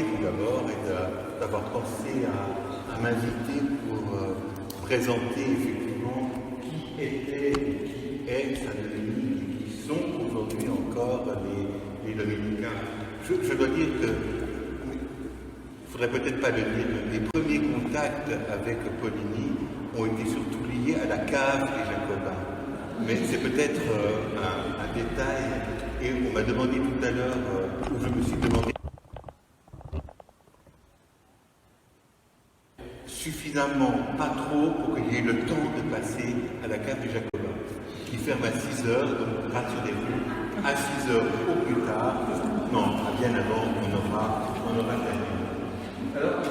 tout d'abord et d'avoir pensé à m'inviter pour présenter effectivement qui était et qui est Saint-Denis et qui sont aujourd'hui encore les dominicains. Je dois dire que, il ne faudrait peut-être pas le dire, mes premiers contacts avec Poligny ont été surtout liés à la cave des Jacobins. Mais c'est peut-être un détail, et on m'a demandé tout à l'heure, où je me suis demandé suffisamment, pas trop, pour qu'il y ait le temps de passer à la cave des Jacobins, qui ferme à 6 heures, donc rassurez-vous, à 6 heures au plus tard, non, bien avant, on aura terminé. Alors,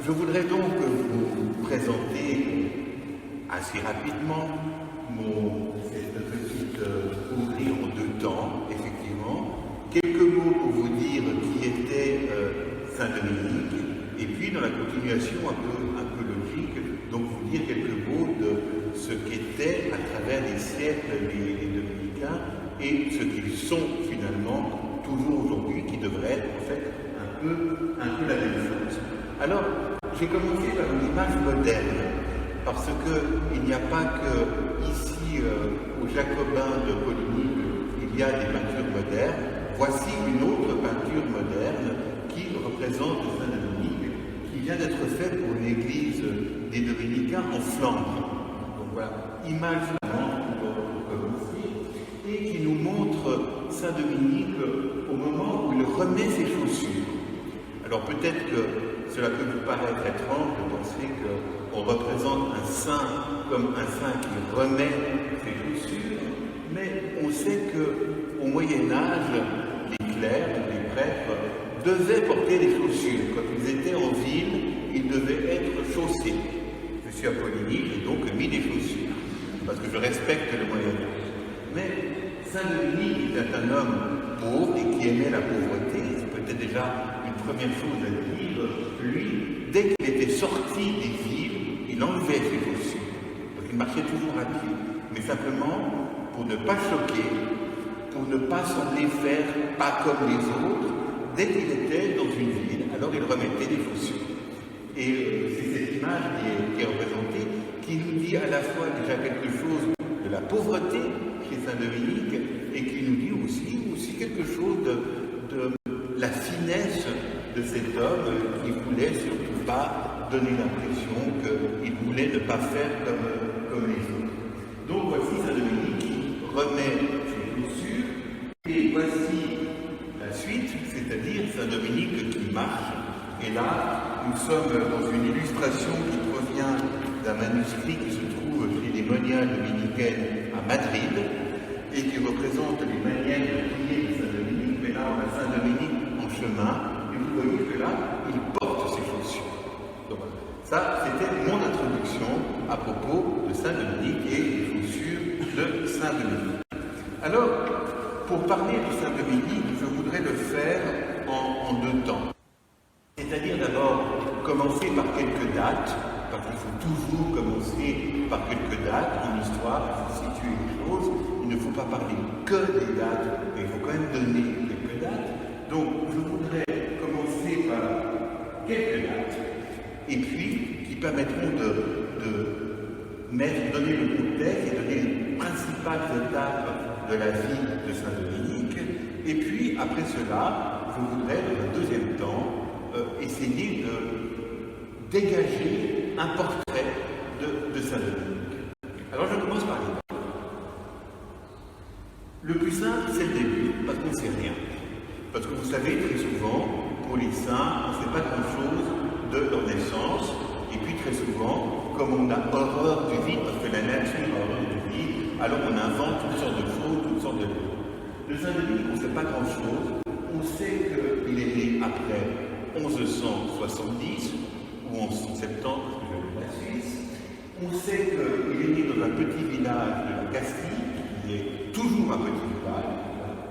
je voudrais donc vous présenter assez rapidement cette petite ouvrir en 2 temps, effectivement. Quelques mots pour vous dire qui était Saint-Dominique, et puis dans la continuation un peu logique, donc vous dire quelques mots de ce qu'étaient à travers les siècles les dominicains et ce qu'ils sont finalement toujours aujourd'hui, qui devrait être en fait un peu la même chose. Alors, j'ai commencé par une image moderne, parce qu'il n'y a pas que ici, aux Jacobins de Poligny, il y a des peintures modernes. Voici une autre peinture moderne qui représente Saint-Dominique, qui vient d'être faite pour une église des Dominicains en Flandre. Donc voilà, image pour commencer, et qui nous montre Saint-Dominique au moment où il remet ses chaussures. Alors peut-être que cela peut vous paraître étrange de penser qu'on représente un saint comme un saint qui remet ses chaussures, mais on sait qu'au Moyen-Âge, les clercs, les prêtres, devaient porter des chaussures. Quand ils étaient en ville, ils devaient être chaussés. Je suis à Poligny, j'ai donc mis des chaussures, parce que je respecte le Moyen-Âge. Mais Saint-Denis était un homme pauvre et qui aimait la pauvreté. C'est peut-être déjà une première chose à dire. Lui, dès qu'il était sorti des villes, il enlevait ses chaussures. Donc il marchait toujours à pied. Mais simplement pour ne pas choquer, pour ne pas sembler faire pas comme les autres. Dès qu'il était dans une ville, alors il remettait des chaussures. Et c'est cette image qui est représentée, qui nous dit à la fois déjà quelque chose de la pauvreté chez Saint-Dominique et qui nous dit aussi quelque chose de la finesse de cet homme qui ne voulait surtout pas donner l'impression qu'il voulait ne pas faire comme les autres. Donc voici Saint-Dominique qui remet ses chaussures et voici la suite, c'est-à-dire Saint-Dominique qui marche. Et là, nous sommes dans une illustration qui provient d'un manuscrit qui se trouve chez les moniales dominicaines à Madrid et qui représente les manières de prier de Saint-Dominique. Mais là, on a Saint-Dominique en chemin. Et vous voyez que là, il porte ses chaussures. Donc, ça, c'était mon introduction à propos de Saint-Dominique et des chaussures de Saint-Dominique. Alors, pour parler de Saint-Dominique, je voudrais le faire en 2 temps. C'est-à-dire d'abord commencer par quelques dates, parce qu'il faut toujours commencer par quelques dates en histoire, il faut situer les choses. Il ne faut pas parler que des dates, mais il faut quand même donner quelques dates. Donc, je voudrais commencer par quelques dates, et puis qui permettront de donner le contexte et donner les principales étapes de la vie de Saint-Dominique. Et puis, après cela, je voudrais, dans un deuxième temps, essayer de dégager un portrait de Saint-Dominique. Alors, je commence par les dates. Le plus simple, c'est le début, parce qu'on ne sait rien. Parce que vous savez, très souvent, pour les saints, on ne sait pas grand-chose de leur naissance. Et puis très souvent, comme on a horreur du vide, parce que la nature a horreur du vide, alors on invente toutes sortes de choses, toutes sortes de choses. De Saint-Denis, on ne sait pas grand-chose. On sait qu'il est né après 1170, ou 1170, parce que je viens de la Suisse. On sait qu'il est né dans un petit village de la Castille, qui est toujours un petit village,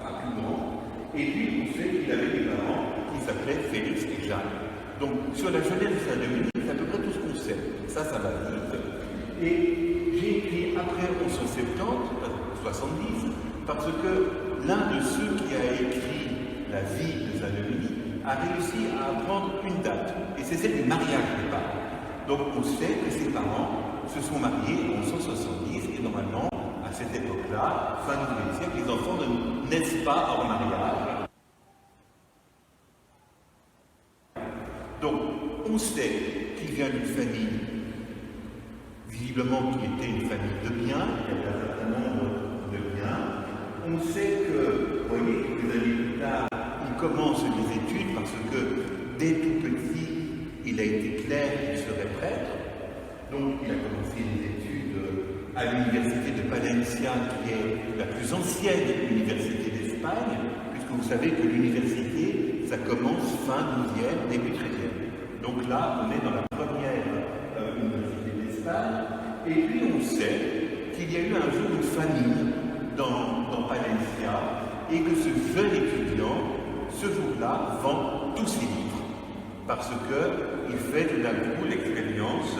pas plus grand. Et puis, on sait qu'il avait des parents qui s'appelaient Félix et Jeanne. Donc, sur la jeunesse de Saint-Dominique, c'est à peu près tout ce qu'on sait. Ça va vite. Et j'ai écrit après 1170, 70, parce que l'un de ceux qui a écrit la vie de Saint-Dominique a réussi à apprendre une date, et c'est celle du mariage des parents. Donc on sait que ses parents se sont mariés en 170, et normalement, à cette époque-là, fin du XIXe siècle, les enfants ne naissent pas hors mariage. Donc on sait qu'il vient d'une famille, visiblement qui était une famille de biens, il y avait un certain nombre de biens. On sait que, vous voyez, quelques années plus tard, il commence les études parce que dès tout petit, il a été clair qu'il serait prêtre. Donc il a commencé les études à l'université de Palencia, qui est la plus ancienne université d'Espagne, puisque vous savez que l'université, ça commence fin 12e, début 13e. Donc là, on est dans la première université d'Espagne. Et puis on sait qu'il y a eu un jour une famine dans Palencia, et que ce jeune étudiant, ce jour-là, vend tous ses livres, parce qu'il fait tout d'un coup l'expérience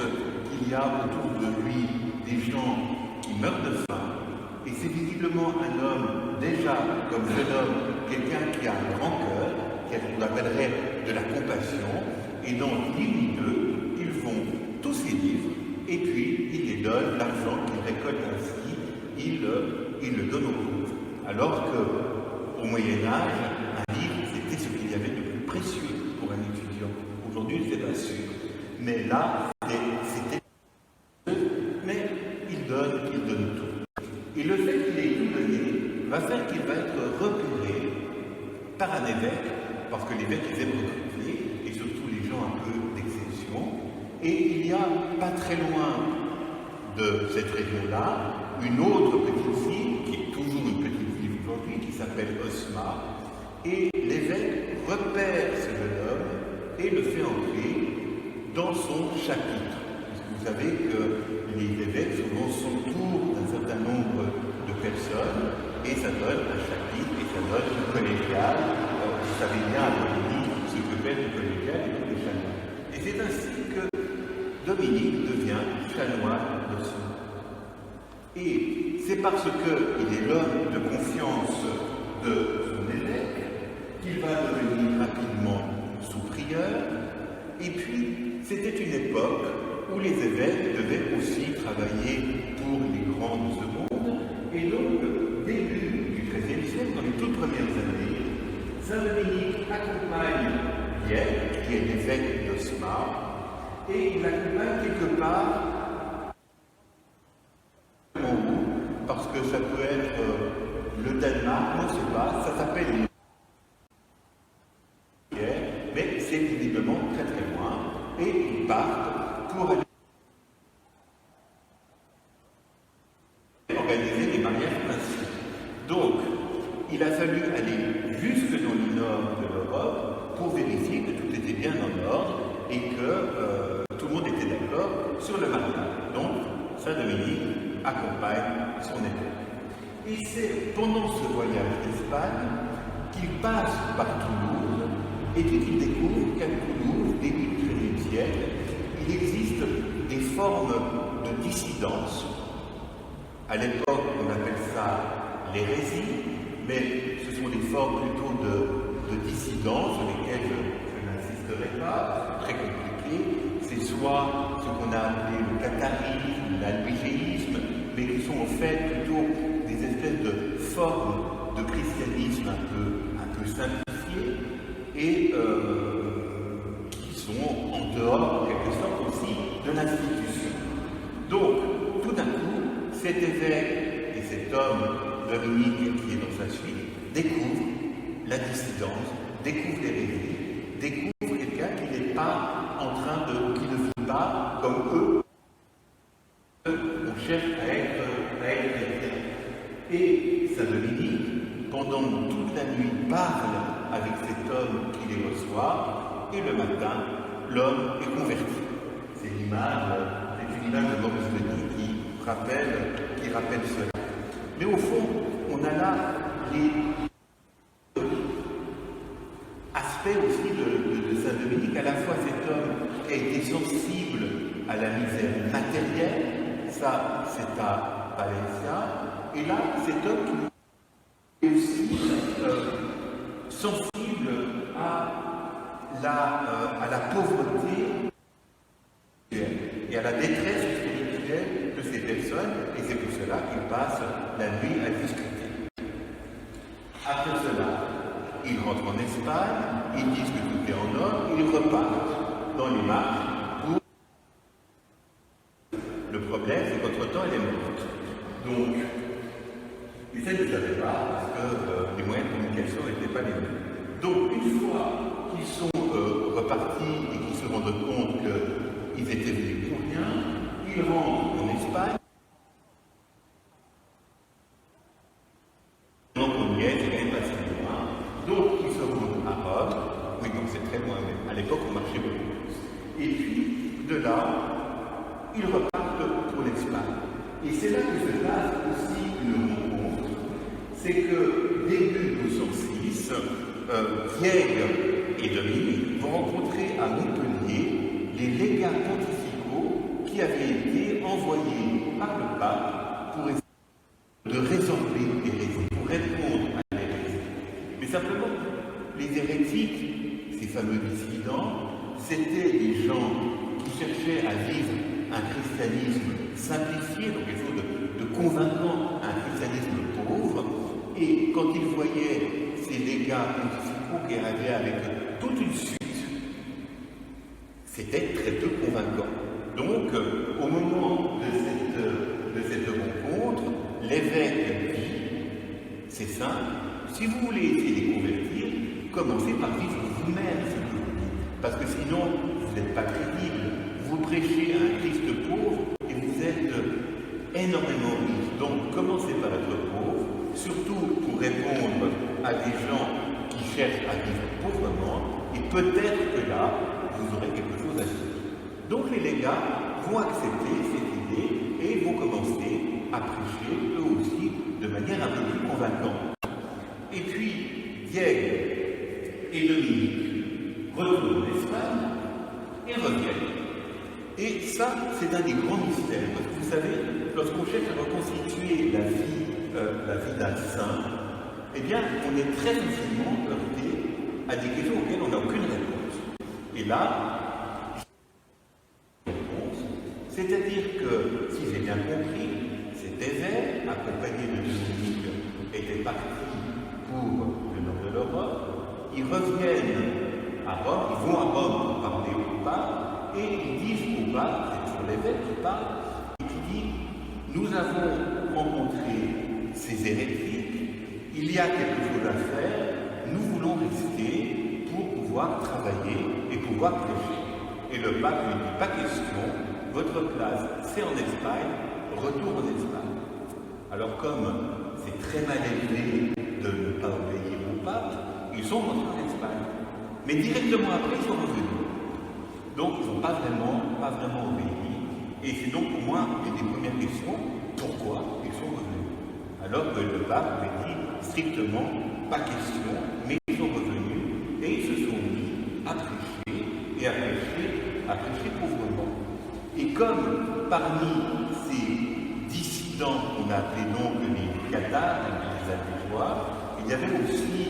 qu'il y a autour de lui des gens qui meurent de faim, et c'est visiblement un homme, déjà comme jeune homme, quelqu'un qui a un grand cœur, qui a ce qu'on appellerait de la compassion, et donc l'un ou deux, ils font tous ses livres, et puis il les donne, l'argent qu'il récolte ainsi, il le donne aux pauvres. Alors qu'au Moyen-Âge, un livre, c'était ce qu'il y avait de plus précieux pour un étudiant. Aujourd'hui, je ne sais pas sûr. Mais là, c'était. Mais il donne tout. Et le fait qu'il ait tout donné va faire qu'il va être repéré par un évêque, parce que l'évêque ils aiment recruter, et surtout les gens un peu d'exception. Et il y a pas très loin de cette région-là, une autre petite ville, qui est toujours une petite ville aujourd'hui, qui s'appelle Osma, et l'évêque repère ce jeune homme et le fait entrer dans son chapitre. Parce que vous savez que les évêques souvent s'entourent d'un certain nombre de personnes, et ça donne un chapitre, et ça donne un collégial. Vous savez bien à Dominique ce que fait le collégial et tous les chanoines. Et c'est ainsi que Dominique devient chanoine d'Osma. Et c'est parce qu'il est l'homme de confiance de son évêque qu'il va devenir rapidement sous-prieur. Et puis, c'était une époque où les évêques devaient aussi travailler pour les grands de ce monde. Et donc, début du XIIIe siècle, dans les toutes premières années, Saint-Dominique accompagne Pierre, qui est l'évêque d'Osma, et il l'accompagne quelque part. Parce que ça peut être le Danemark, on ne sait pas, ça s'appelle mais c'est visiblement très très loin, et ils partent pour aller organiser des mariages principaux. Donc, il a fallu aller jusque dans le nord de l'Europe pour vérifier que tout était bien en ordre et que tout le monde était d'accord sur le mariage. Donc, Saint-Dominique accompagne son évêque. Et c'est pendant ce voyage d'Espagne qu'il passe par Toulouse et puis qu'il découvre qu'à Toulouse, début du XIIIe siècle, il existe des formes de dissidence. À l'époque, on appelle ça l'hérésie, mais ce sont des formes plutôt de dissidence sur lesquelles je n'insisterai pas, c'est très compliqué. C'est soit ce qu'on a appelé le catharisme, l'albigéisme, mais qui sont en fait plutôt des espèces de formes de christianisme un peu simplifiées et qui sont en dehors, en quelque sorte, aussi de l'institution. Donc, tout d'un coup, cet évêque et cet homme, Dominique, qui est dans sa suite, découvrent la dissidence, découvrent l'hérésie, découvrent quelqu'un qui n'est pas en train qui ne vit pas comme eux. On cherche à être chrétien. Et Saint Dominique, pendant toute la nuit, parle avec cet homme qui les reçoit, et le matin, l'homme est converti. C'est une image de Maurice Denis qui rappelle cela. Mais au fond, on a là les aspects aussi de Saint Dominique, à la fois cet homme qui a été sensible à la misère matérielle, ça c'est à Palencia, et là cet homme qui est aussi sensible à à la pauvreté et à la détresse spirituelle de ces personnes, et c'est pour cela qu'ils passent la nuit à discuter. Après cela, ils rentrent en Espagne, ils disent que tout est en ordre, ils repartent dans les marches pour... Le problème, c'est qu'entre-temps, elle est morte. Donc, ils ne savaient pas, parce que les moyens de communication n'étaient pas les mêmes. Donc, une fois qu'ils sont repartis et qu'ils se rendent compte qu'ils étaient venus pour rien, ils rentrent en Espagne. Donc, on y est, c'est quand même pas si loin. Donc, ils se rendent à Rome. Oui, donc c'est très loin, mais à l'époque, on marchait beaucoup plus. Et puis, de là, ils repartent pour l'Espagne. Et c'est là que se passe aussi une rencontre. C'est que, début 1206, Diègue et Dominique vont rencontrer à Montpellier les légats pontificaux qui avaient été envoyés par le pape pour essayer de résorber l'hérésie, pour répondre à l'hérésie. Mais simplement, les hérétiques, ces fameux dissidents, c'était des gens qui cherchaient à vivre un christianisme simplifié, donc quelque chose de convaincant, un christianisme pauvre, et quand ils voyaient ces légats pontificaux qui arrivaient avec toute une suite, c'était très peu convaincant. Donc, au moment de cette rencontre, l'évêque dit, c'est simple, si vous voulez essayer de les convertir, commencez par vivre vous-même, parce que sinon, vous n'êtes pas crédible. Vous prêchez à un Christ pauvre et vous êtes énormément riche. Donc, commencez par être pauvre, surtout pour répondre à des gens qui cherchent à vivre pauvrement, et peut-être que là, vous aurez quelque chose à dire. Donc, les légats vont accepter cette idée et vont commencer à prêcher, eux aussi, de manière un peu plus convaincante. Et puis, Diègue et Dominique retournent en Espagne et reviennent. Et ça, c'est un des grands mystères. Parce que vous savez, lorsqu'on cherche à reconstituer la vie d'un saint, eh bien, on est très facilement heurté à des questions auxquelles on n'a aucune réponse. Et là, c'est-à-dire que, si j'ai bien compris, cet évêque, accompagné de Dominique, était parti pour le nord de l'Europe. Ils reviennent à Rome, ils vont à Rome pour parler au pape, et ils disent au pape, c'est toujours l'évêque qui parle, et qui dit, nous avons rencontré ces hérétiques, il y a quelque chose à faire, nous voulons rester pour pouvoir travailler et pouvoir prêcher. Et le pape lui dit, pas question, votre place c'est en Espagne, retour en Espagne. Alors comme c'est très mal élevé de ne pas obéir au pape, ils sont rentrés en Espagne. Mais directement après, ils sont revenus. Donc, ils n'ont pas vraiment obéi. Et c'est donc pour moi une des premières questions, pourquoi ils sont revenus? Alors que le pape avait dit strictement, pas question, mais ils sont revenus et ils se sont mis à prêcher et à prêcher pauvrement. Et comme parmi ces dissidents qu'on a appelés donc les cathares, les albigeois, il y avait aussi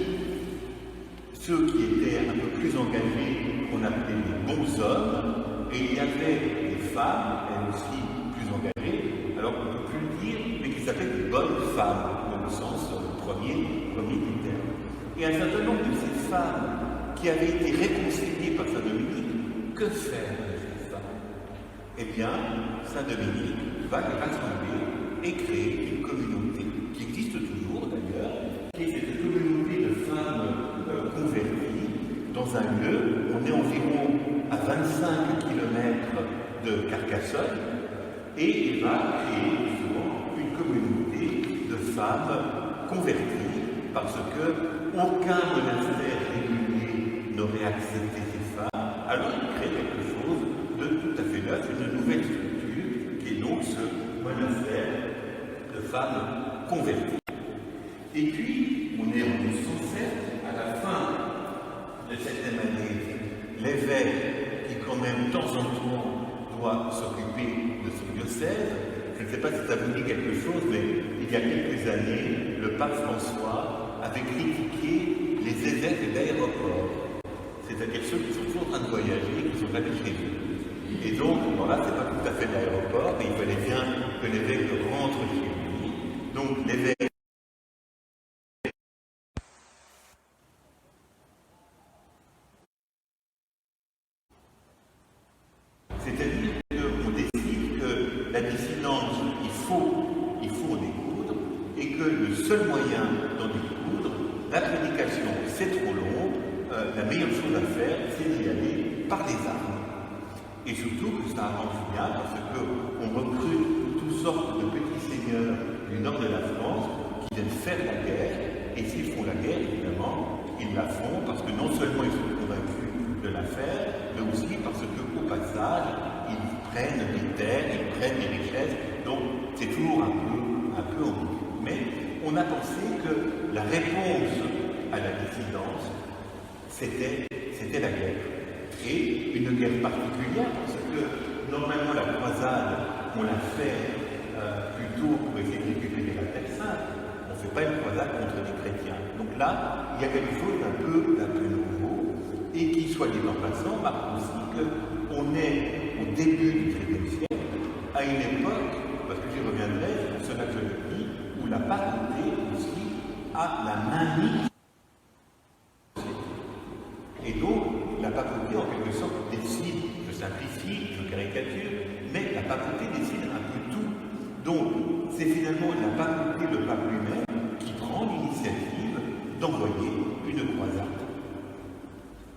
ceux qui étaient un peu plus engagés, qu'on appelait les bons hommes, et il y avait des femmes, elles aussi plus engagées, alors on ne peut plus le dire, mais qui s'appelaient des bonnes femmes, dans le sens premier du terme. Et un certain nombre de ces femmes qui avaient été réconciliées par Saint Dominique, que faire de ces femmes? Eh bien, Saint Dominique va les rassembler et créer une communauté, qui existe toujours d'ailleurs, qui est cette communauté de femmes converties dans un lieu, on est environ à 25 km de Carcassonne, et il va créer justement une communauté de femmes converties, parce que aucun monastère régulier n'aurait accepté ces femmes, alors il crée quelque chose de tout à fait neuf, une nouvelle structure, qui est donc ce monastère de femmes converties. Et puis, on est en 1907, à la fin de cette même année, l'évêque, qui quand même de temps en temps doit s'occuper de son diocèse, je ne sais pas si ça vous dit quelque chose, mais il y a quelques années, le pape François avait critiqué les évêques d'aéroport, c'est-à-dire ceux qui sont Et donc, bon là, c'est pas tout à fait de l'aéroport, mais il fallait bien que l'évêque rentre chez lui. Donc, l'évêque. C'est-à-dire qu'on décide que la dissidence, il faut en découdre, et que le seul moyen d'en découdre, la prédication, c'est trop long, la meilleure chose à faire, c'est d'y aller par les armes. Et surtout que ça arrange bien, parce qu'on recrute toutes sortes de petits seigneurs du nord de la France qui viennent faire la guerre, et s'ils font la guerre, évidemment, ils la font parce que non seulement ils sont convaincus de la faire, mais aussi parce qu'au passage, ils prennent des terres, ils prennent des richesses, donc c'est toujours un peu ambigu. Mais on a pensé que la réponse à la dissidence, c'était la guerre. Et une guerre particulière, parce que normalement la croisade, on la fait plutôt pour essayer de récupérer la Terre Sainte. On ne fait pas une croisade contre les chrétiens. Donc là, il y a quelque chose d'un peu nouveau, et qui, soit dit en passant, marque aussi qu'on est au début du XIIIe siècle, à une époque, parce que j'y reviendrai, c'est pour cela que je le dis, où la papauté aussi a la mainmise. Et donc, la papauté, en quelque sorte, décide, je simplifie, je caricature, mais la papauté décide un peu tout. Donc, c'est finalement la papauté, le pape lui-même, qui prend l'initiative d'envoyer une croisade.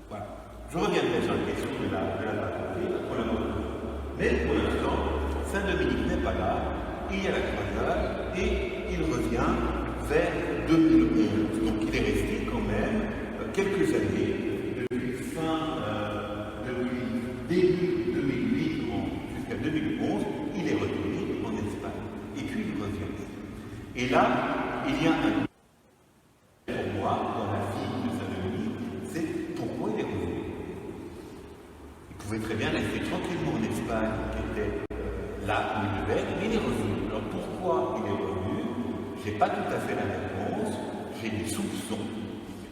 Voilà. Je reviendrai sur la question de la papauté pour la moment. Mais pour l'instant, Saint-Dominique n'est pas là, il y a la croisade, et il revient vers 2011. Donc, il est resté quand même quelques années. Depuis début 2008 jusqu'à 2011, il est retourné en Espagne. Et puis il revient. Et là, il y a un pour moi, dans la vie de Saint-Dominique, c'est pourquoi il est revenu. Il pouvait très bien rester tranquillement en Espagne, qui était là où il devait être, mais il est revenu. Alors pourquoi il est revenu? Je n'ai pas tout à fait la réponse, j'ai des soupçons.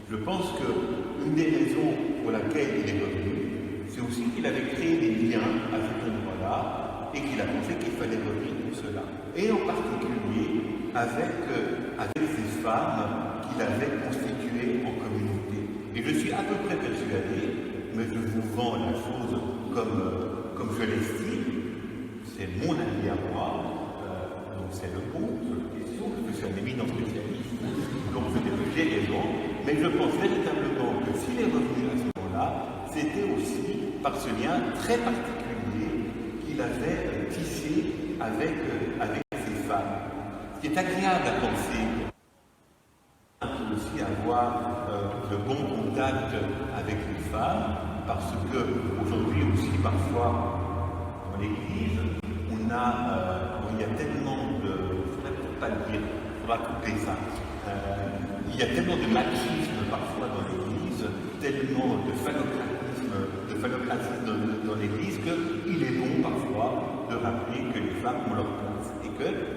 Je pense qu'une des raisons pour laquelle il est revenu, c'est aussi qu'il avait créé des liens à cet endroit-là et qu'il a pensé qu'il fallait revenir pour cela. Et en particulier avec ces femmes qu'il avait constituées en communauté. Et je suis à peu près persuadé, mais je vous vends la chose comme je l'estime, c'est mon avis à moi, donc c'est le bon sur la question, parce que je suis un éminent spécialiste, donc j'ai raison, mais je pense véritablement que s'il est revenu à ce moment-là, c'était aussi par ce lien très particulier qu'il avait tissé avec ces femmes. Ce qui est agréable à penser, on peut aussi avoir de bons contacts avec les femmes, parce qu'aujourd'hui aussi, parfois, dans l'Église, il y a tellement de... Il ne faudrait pas le dire, il faudra couper ça. Il y a tellement de machisme parfois dans l'Église, tellement de phallocratisme dans l'Église, qu'il est bon parfois de rappeler que les femmes ont leur place.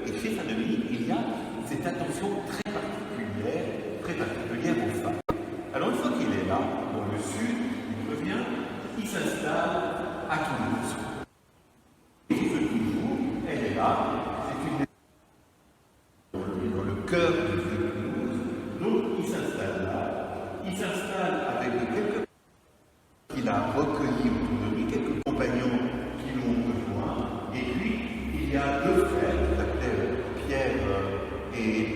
Et chez Saint-Dominique, il y a cette attention très particulière aux femmes. Alors une fois qu'il est là, dans le sud, il revient, il s'installe à Toulouse. Et toujours, elle est là, c'est une dans le cœur de Toulouse. Donc il s'installe là, il s'installe avec quelques qu'il a recueillis autour de lui, quelques compagnons qui l'ont rejoint, et puis il y a deux frères qui s'appelaient Pierre et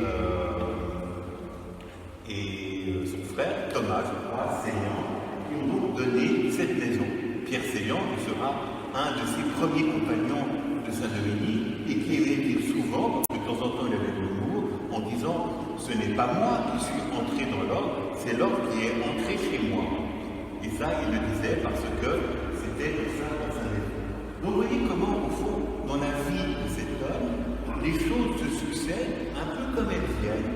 son frère, Thomas, je crois, Séillant, qui ont donc donné cette maison. Pierre Séillant, qui sera un de ses premiers compagnons de Saint-Dominique, et qui allait dire souvent, parce que de temps en temps il avait de l'humour, en disant « ce n'est pas moi qui suis entré dans l'ordre, c'est l'ordre qui est entré chez moi ». Et ça, il le disait parce que c'était ça dans sa maison. Donc vous voyez comment, au fond, dans la vie de cet homme, les choses se succèdent un peu comme elles viennent.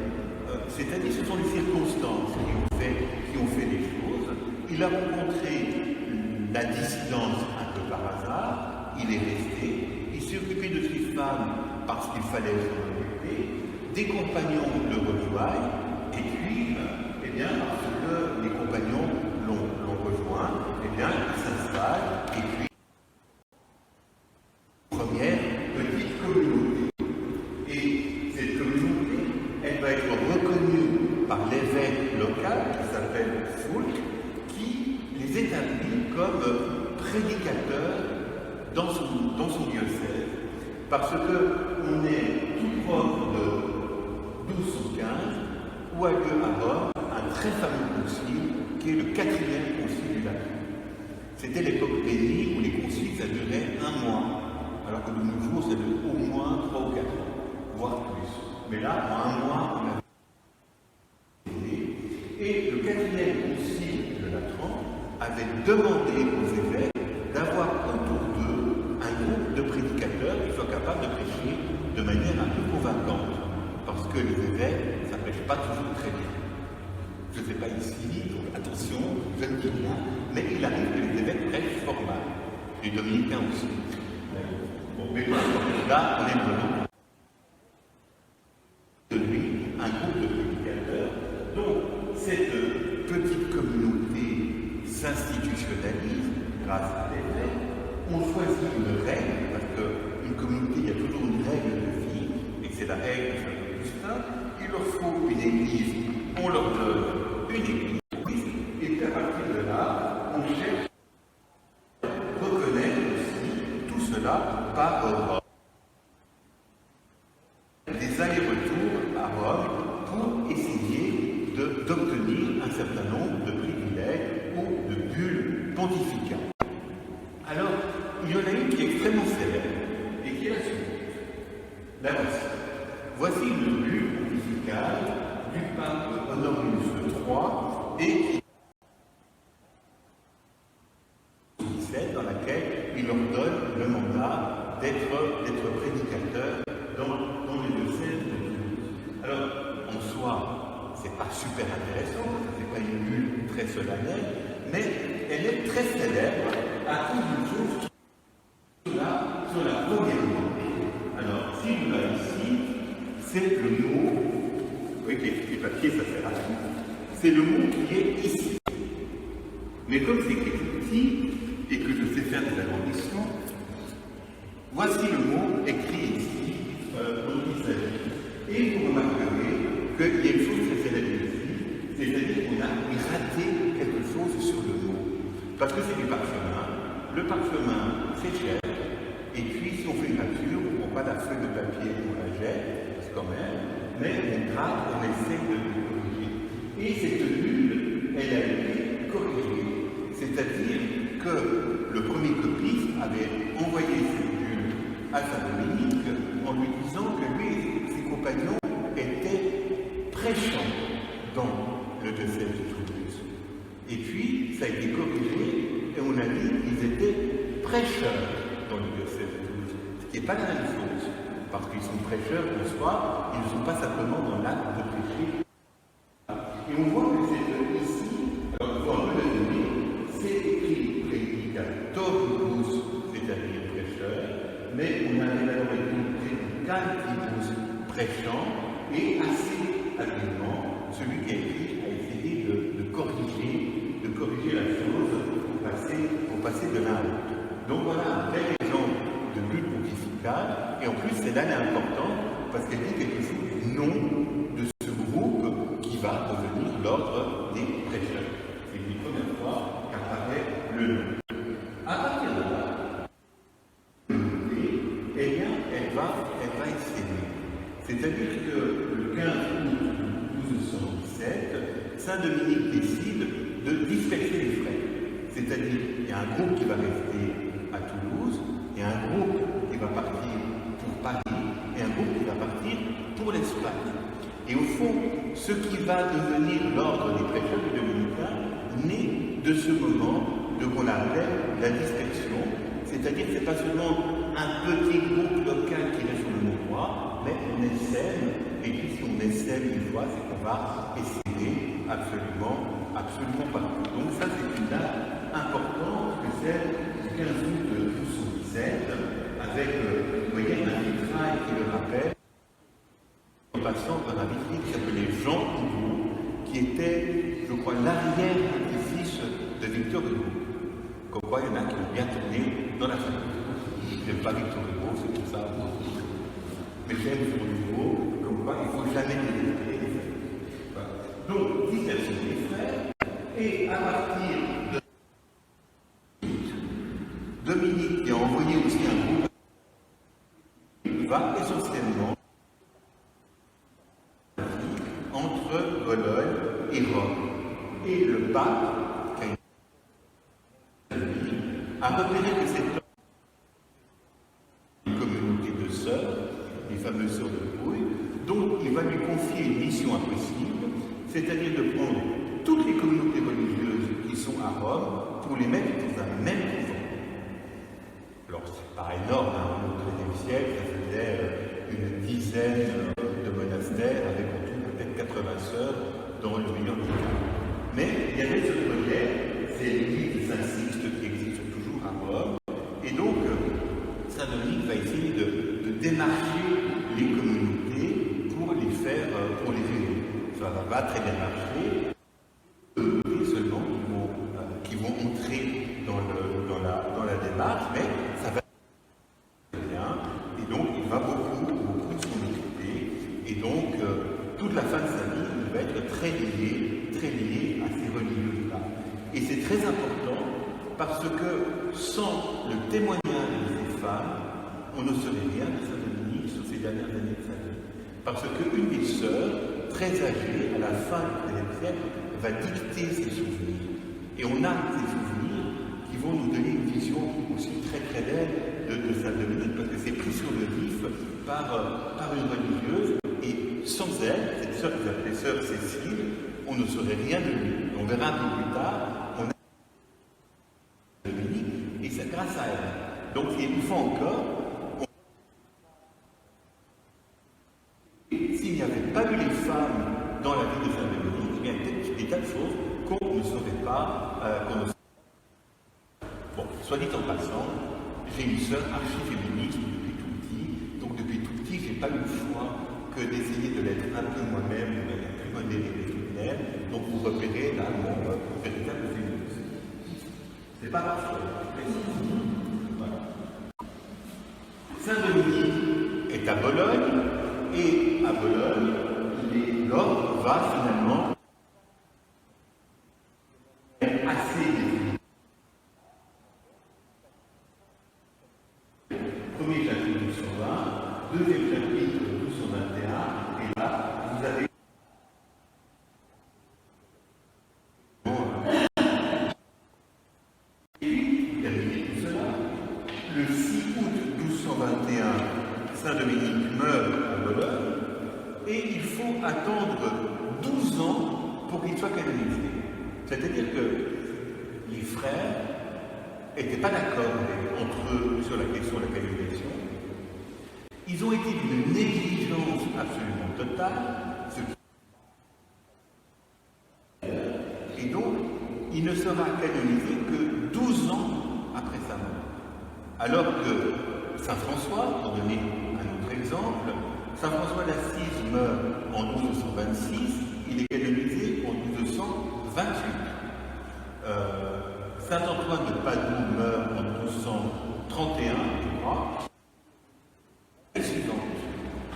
C'est-à-dire ce sont les circonstances qui ont fait les choses. Il a rencontré la dissidence un peu par hasard, il est resté, il s'est occupé de ses femmes parce qu'il fallait s'en occuper, des compagnons le rejoignent, et puis, eh bien, parce que les compagnons l'ont rejoint, eh bien, il s'installe, et puis établi comme prédicateur dans son diocèse, parce qu'on est tout proche de 1215, où a lieu à Rome un très fameux concile, qui est le 4e concile du Lateran. C'était l'époque bénie où les conciles, ça durait 1 mois, alors que de nos jours, ça dure au moins 3 ou 4 ans, voire plus. Mais là, en 1 mois, on a et le 4e concile de Latran avait demandé aux évêques d'avoir autour d'eux un groupe de prédicateurs qui soient capables de prêcher de manière un peu convaincante. Parce que les évêques, ça ne prêche pas toujours très bien. Je ne sais pas ici, donc attention, je ne dis rien, mais il arrive que les évêques prêchent fort mal. Les dominicains aussi. Bon, mais là, on est vraiment de lui, un groupe de prédicateurs dont cette petite communauté s'institutionnalise grâce à l'évêque. On choisit une règle, parce qu'une communauté, il y a toujours une règle de vie, et c'est la règle de Saint Augustin. Il leur faut une église, on leur donne une église, et à partir de là, on cherche à reconnaître aussi tout cela par Rome. Des allers-retours à Rome pour essayer d'obtenir un certain nombre de privilèges ou de bulles pontificales. Alors, il y en a une qui est extrêmement célèbre et qui est la suivante. La voici une bulle pontificale du pape Honorius III et qui dans laquelle il leur donne le mandat d'être prédicateur dans les diocèses de Toulouse. Alors, en soi, c'est pas super intéressant, c'est pas une bulle très solennelle, mais elle est très célèbre à cause d'une chose sur la première mot. Alors, si vous l'avez ici, c'est le mot, vous voyez que les papiers, ça sert à rien, c'est le mot qui est ici. Mais comme c'est écrit petit, et que je sais faire des agrandissements, voici le mot écrit ici, dont il s'agit. Et vous remarquerez qu'il y a une chose très célèbre ici, c'est-à-dire qu'on a raté quelque chose sur le mot. Parce que c'est du parchemin. Le parchemin, c'est cher. Et puis, si on fait une peinture, on ne prend pas la feuille de papier, on la jette, quand même, mais on gratte, on essaie de le corriger. Et cette bulle, elle a été corrigée. C'est-à-dire que le premier copiste avait envoyé cette bulle à Saint Dominique en lui disant que lui et ses compagnons étaient prêchants dans le diocèse de Toulouse. Et puis, ça a été corrigé et on a dit qu'ils étaient prêcheurs dans le diocèse de Toulouse. Ce qui n'est pas la même chose, parce qu'ils sont prêcheurs en soi, ils ne sont pas simplement dans l'acte de prêcher. Et on voit que c'est ici, alors pour un peu la donner, c'est écrit prédicatoribus, c'est-à-dire prêcheur, mais on avait alors écrit prédicatibus, prêchant, et assez habilement, celui qui a écrit a essayé de corriger la chose pour passer de l'un à l'autre. Donc voilà un bel exemple de bulle pontificale, et en plus c'est là l'important, parce qu'elle dit quelque chose du nom de ce groupe qui va devenir l'ordre des prêcheurs. C'est une première fois qu'apparaît le nom. À partir de là, eh bien, elle va essayer. C'est-à-dire que le 15 août 1217, Saint Dominique décide de disperser les frères. C'est-à-dire qu'il y a un groupe qui va rester à Toulouse, il y a un groupe qui va partir pour Paris, et un groupe qui va partir pour l'Espagne. Et au fond, ce qui va devenir l'ordre des prêcheurs du dominicains naît de ce moment de qu'on appelle la dispersion, c'est-à-dire que ce n'est pas seulement un petit groupe local qui reste sur le même droit, mais on essaime, et puis si on essaime une fois, c'est qu'on va essayer absolument partout. Donc ça c'est une date importante que celle du 15 août 1217, avec, vous voyez, un vitrail qui le rappelle, en passant par un vitrail qui s'appelait Jean Hugo, qui était, je crois, l'arrière-petit-fils de Victor Hugo. Comme quoi, il y en a qui ont bien tourné dans la famille. Je n'aime pas Victor Hugo, c'est pour ça. Mais j'aime Victor Hugo, comme quoi il ne faut jamais délivrer les familles. Voilà. Donc, dispersion des frères, et à partir de a envoyé aussi un groupe qui va essentiellement entre Bologne et Rome. Et le pape, qui a repéré que cette communauté de sœurs, les fameuses sœurs de Brouille, donc il va lui confier une mission impossible, c'est-à-dire de prendre toutes les communautés religieuses qui sont à Rome pour les mettre dans un même couvent. Alors c'est pas énorme, hein, au XIIIe siècle, ça faisait une dizaine de monastères avec en tout peut-être 80 sœurs dans le meilleur des cas. Mais il y avait ce projet, c'est l'église de Saint-Sixte qui existe toujours à Rome, et donc Saint-Dominique va essayer de démarcher les communautés pour les faire, pour les aider. Ça va pas très bien marcher, seulement qui vont entrer dans la démarche, mais ça va bien, et donc il va beaucoup s'en occuper, et donc toute la fin de sa vie, il va être très lié à ces religieuses-là. Et c'est très important parce que sans le témoignage de ces femmes, on ne saurait rien de Saint-Dominique sur ces dernières années de sa vie. Parce qu'une des sœurs, très âgée, à la fin du XIIIe siècle, va dicter ses souvenirs. Et on a ces souvenirs qui vont nous donner une vision aussi très belle de Saint-Dominique, parce que c'est pris sur le vif par une religieuse, et sans elle, cette sœur qu'ils appelaient sœur Cécile, on ne saurait rien de lui. On verra un peu plus tard, on a Saint-Dominique, et c'est grâce à elle. Donc, une fois encore, s'il n'y avait pas eu les femmes dans la vie de Saint-Dominique, il y a peut-être des tas de choses qu'on ne saurait pas. Bon, soit dit en passant, j'ai une sœur archi-féministe depuis tout petit, donc depuis tout petit, je n'ai pas eu le choix que d'essayer de l'être un peu moi-même, de manière plus modérée et féminine. Donc vous repérez là mon véritable féminisme. C'est pas parfait. Voilà. Saint-Dominique est à Bologne, et à Bologne, l'ordre va finalement assez défini. Premier chapitre 1220, deuxième chapitre 1221, et là, vous avez terminé tout cela. Le 6 août 1221, Saint-Dominique meurt à Bologne, et il faut attendre 12 ans pour qu'il soit canonisé. C'est-à-dire que les frères n'étaient pas d'accord entre eux sur la question de la canonisation. Ils ont été d'une négligence absolument totale, et donc il ne sera canonisé que 12 ans après sa mort. Alors que Saint François, pour donner un autre exemple, Saint François d'Assise meurt en 1226, il est canonisé en 1228. Saint Antoine de Padoue meurt en 1231, je crois.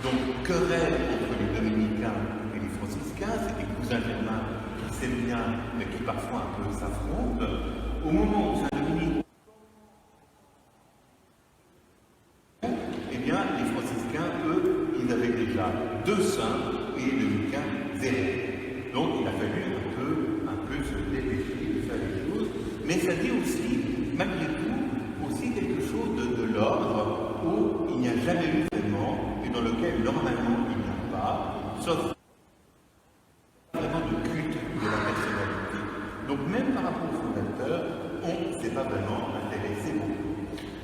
Donc, querelle entre les dominicains et les franciscains, c'est des cousins germains qui s'aiment bien, mais qui parfois un peu s'affrontent. Au moment où Saint-Dominique, eh bien, les franciscains, eux, ils avaient déjà 2 saints et les dominicains 0. Donc, il a fallu un peu se dépêcher de faire les choses. Mais ça dit aussi, malgré tout, aussi quelque chose de l'ordre où il n'y a jamais eu vraiment, et dans lequel normalement il n'y a pas, sauf vraiment de culte de la personnalité. Donc même par rapport au fondateur, on ne s'est pas vraiment intéressé beaucoup.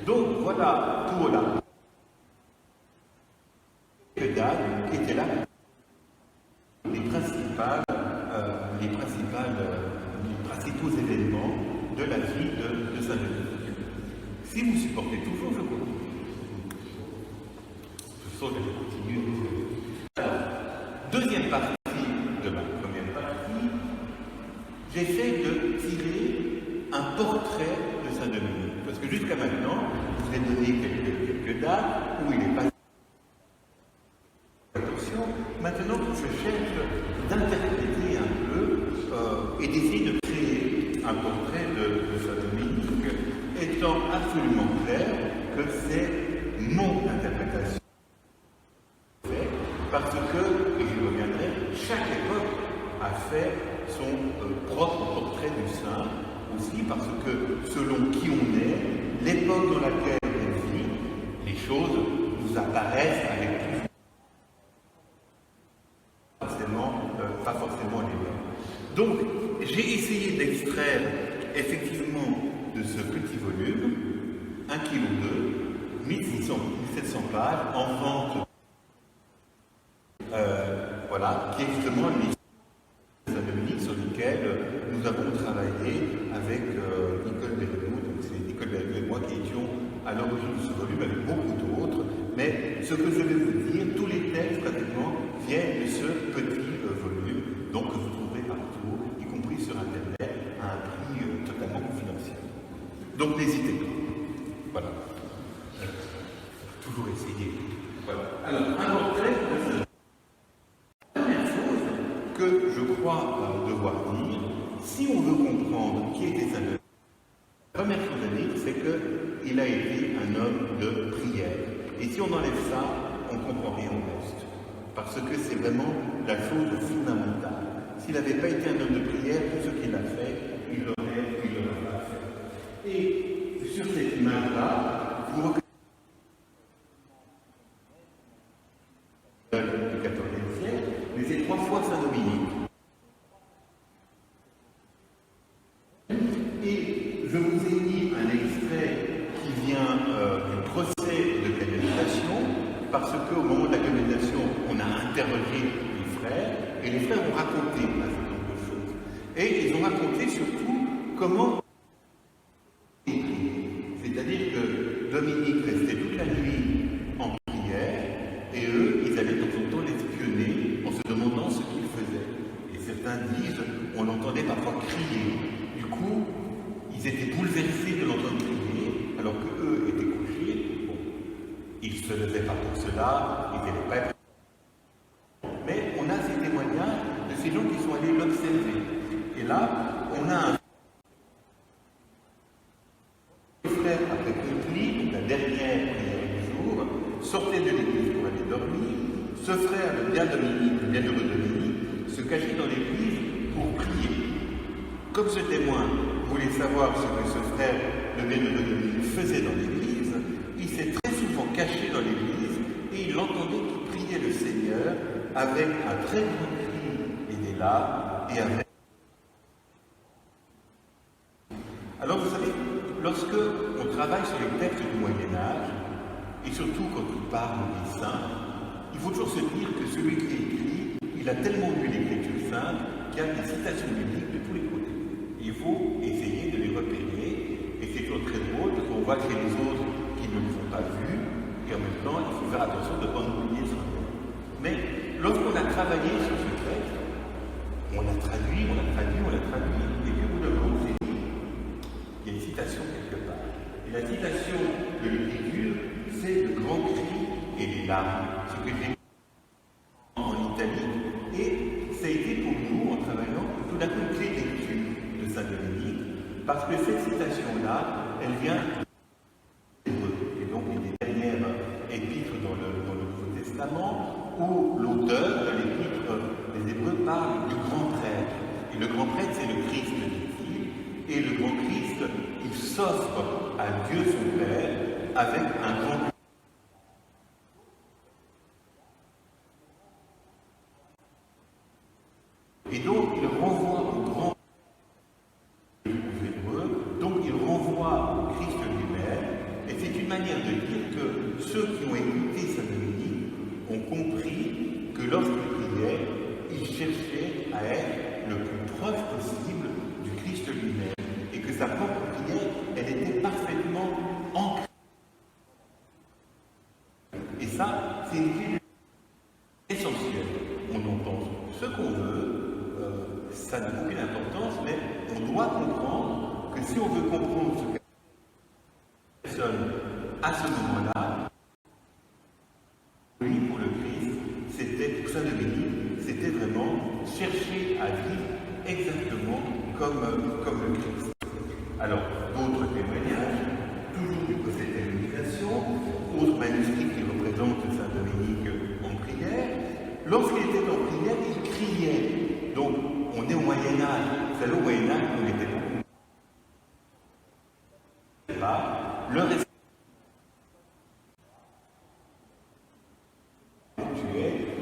Donc voilà pour la dates qui étaient là les principaux événements de la vie de Saint-Dominique. Si vous supportez toujours, je continue. Je saute et je continue. Alors, deuxième partie de ma première partie, j'essaie de tirer un portrait de Saint-Dominique. Parce que jusqu'à maintenant, je vous ai donné quelques dates où il est passé. Attention, maintenant je cherche d'interpréter un peu et d'essayer de créer un portrait de Saint-Dominique étant absolument clair que c'est mon interprétation. Parce que, et j'y reviendrai, chaque époque a fait son propre portrait du saint, aussi parce que selon qui on est, l'époque dans laquelle on vit, les choses nous apparaissent avec plus pas forcément les mêmes. Donc, j'ai essayé d'extraire effectivement de ce petit volume 1,2 kg, 1700 pages en vente, voilà, qui est justement l'histoire de Dominique sur lequel nous avons travaillé avec Nicole Berriou. Donc c'est Nicole Berriou et moi qui étions à l'origine de ce volume avec beaucoup d'autres. Mais ce que je vais vous dire, tous les textes pratiquement viennent de ce petit volume, donc que vous trouverez partout, y compris sur Internet, à un prix totalement confidentiel. Donc n'hésitez pas. Voilà. Toujours essayer. Voilà. Alors, un portrait, la première chose que je crois devoir dire, si on veut comprendre qui était Saint Dominique, la première chose à dire, c'est qu'il a été un homme de prière. Et si on enlève ça, on ne comprend rien au reste. Parce que c'est vraiment la chose fondamentale. S'il n'avait pas été un homme de prière, tout ce qu'il a fait, il l'aurait pas fait. Et sur cette image-là, vous reconnaissez du XIVe siècle, mais c'est 3 fois Saint Dominique. Et je vous ai mis un extrait qui vient du procès de canalisation, parce qu'au moment de la canalisation, on a interrogé les frères, et les frères ont raconté un certain nombre de choses. Et ils ont raconté surtout comment c'est-à-dire que Dominique restait toute la nuit en prière, et eux, ils allaient de temps en temps l'espionner en se demandant ce qu'il faisait. Et certains disent, on l'entendait parfois crier. Du coup, ils étaient bouleversés de l'entendre crier, alors qu'eux étaient couchés. Bon, ils ne se levaient pas pour cela, ils n'étaient pas. Mais on a ces témoignages de ces gens qui sont allés l'observer. Et là, on a un frère après compris, la dernière prière du jour, sortait de l'église pour aller dormir. Ce frère, le bienheureux Dominique, se cachait dans l'église pour prier. Comme ce témoin voulait savoir ce que ce frère, le bienheureux Dominique, faisait dans l'église, il s'est très souvent caché dans l'église et il entendait qu'il priait le Seigneur avec un très grand cri et des larmes et avec. Alors vous savez, lorsque on travaille sur les textes du Moyen-Âge, et surtout quand on parle des saints, il faut toujours se dire que celui qui écrit, il a tellement lu l'Écriture sainte qu'il y a des citations bibliques de tous les côtés. Il faut essayer de les repérer, et c'est toujours très drôle parce qu'on voit qu'il y a des autres qui ne les ont pas vus, et en même temps, il faut faire attention de ne pas oublier ça. Mais lorsqu'on a travaillé sur ce texte, on l'a traduit, et puis au bout d'un moment, c'est dit, il y a une citation quelque part. Et la citation de l'Écriture, c'est le grand cri et les larmes, ce que j'ai en Italie, et ça a été pour nous, en travaillant, tout d'un coup une clé de lecture de Saint Dominique, parce que cette citation-là, elle vient des Hébreux, et donc des dernières épîtres dans le Nouveau Testament, où l'auteur de l'épître des Hébreux parle du grand prêtre. Et le grand prêtre, c'est le Christ, dit-il, et le grand Christ, il s'offre à Dieu son Père avec un grand. Et donc, il renvoie au grand Hébreux, donc il renvoie au Christ lui-même, et c'est une manière de dire que ceux qui ont écouté Saint Dominique ont compris que lorsqu'il priait, il cherchait à être le plus proche possible du Christ lui-même, et que sa propre prière, elle était parfaitement ancrée. Et ça, c'est une clé essentielle. On entend ce qu'on veut, ça n'a aucune importance, mais on doit comprendre que si on veut comprendre ce que la personne à ce moment-là, oui, pour le Christ, c'était, pour Saint Dominique, c'était vraiment chercher à vivre exactement comme le Christ. Alors, d'autres témoignages, toujours du côté de l'illumination, autre manuscrit qui représente Saint Dominique en prière. Lorsqu'il était en prière, il criait. Donc, on est au Moyen-Âge. Vous savez, au Moyen-Âge, on était beaucoup. Le respect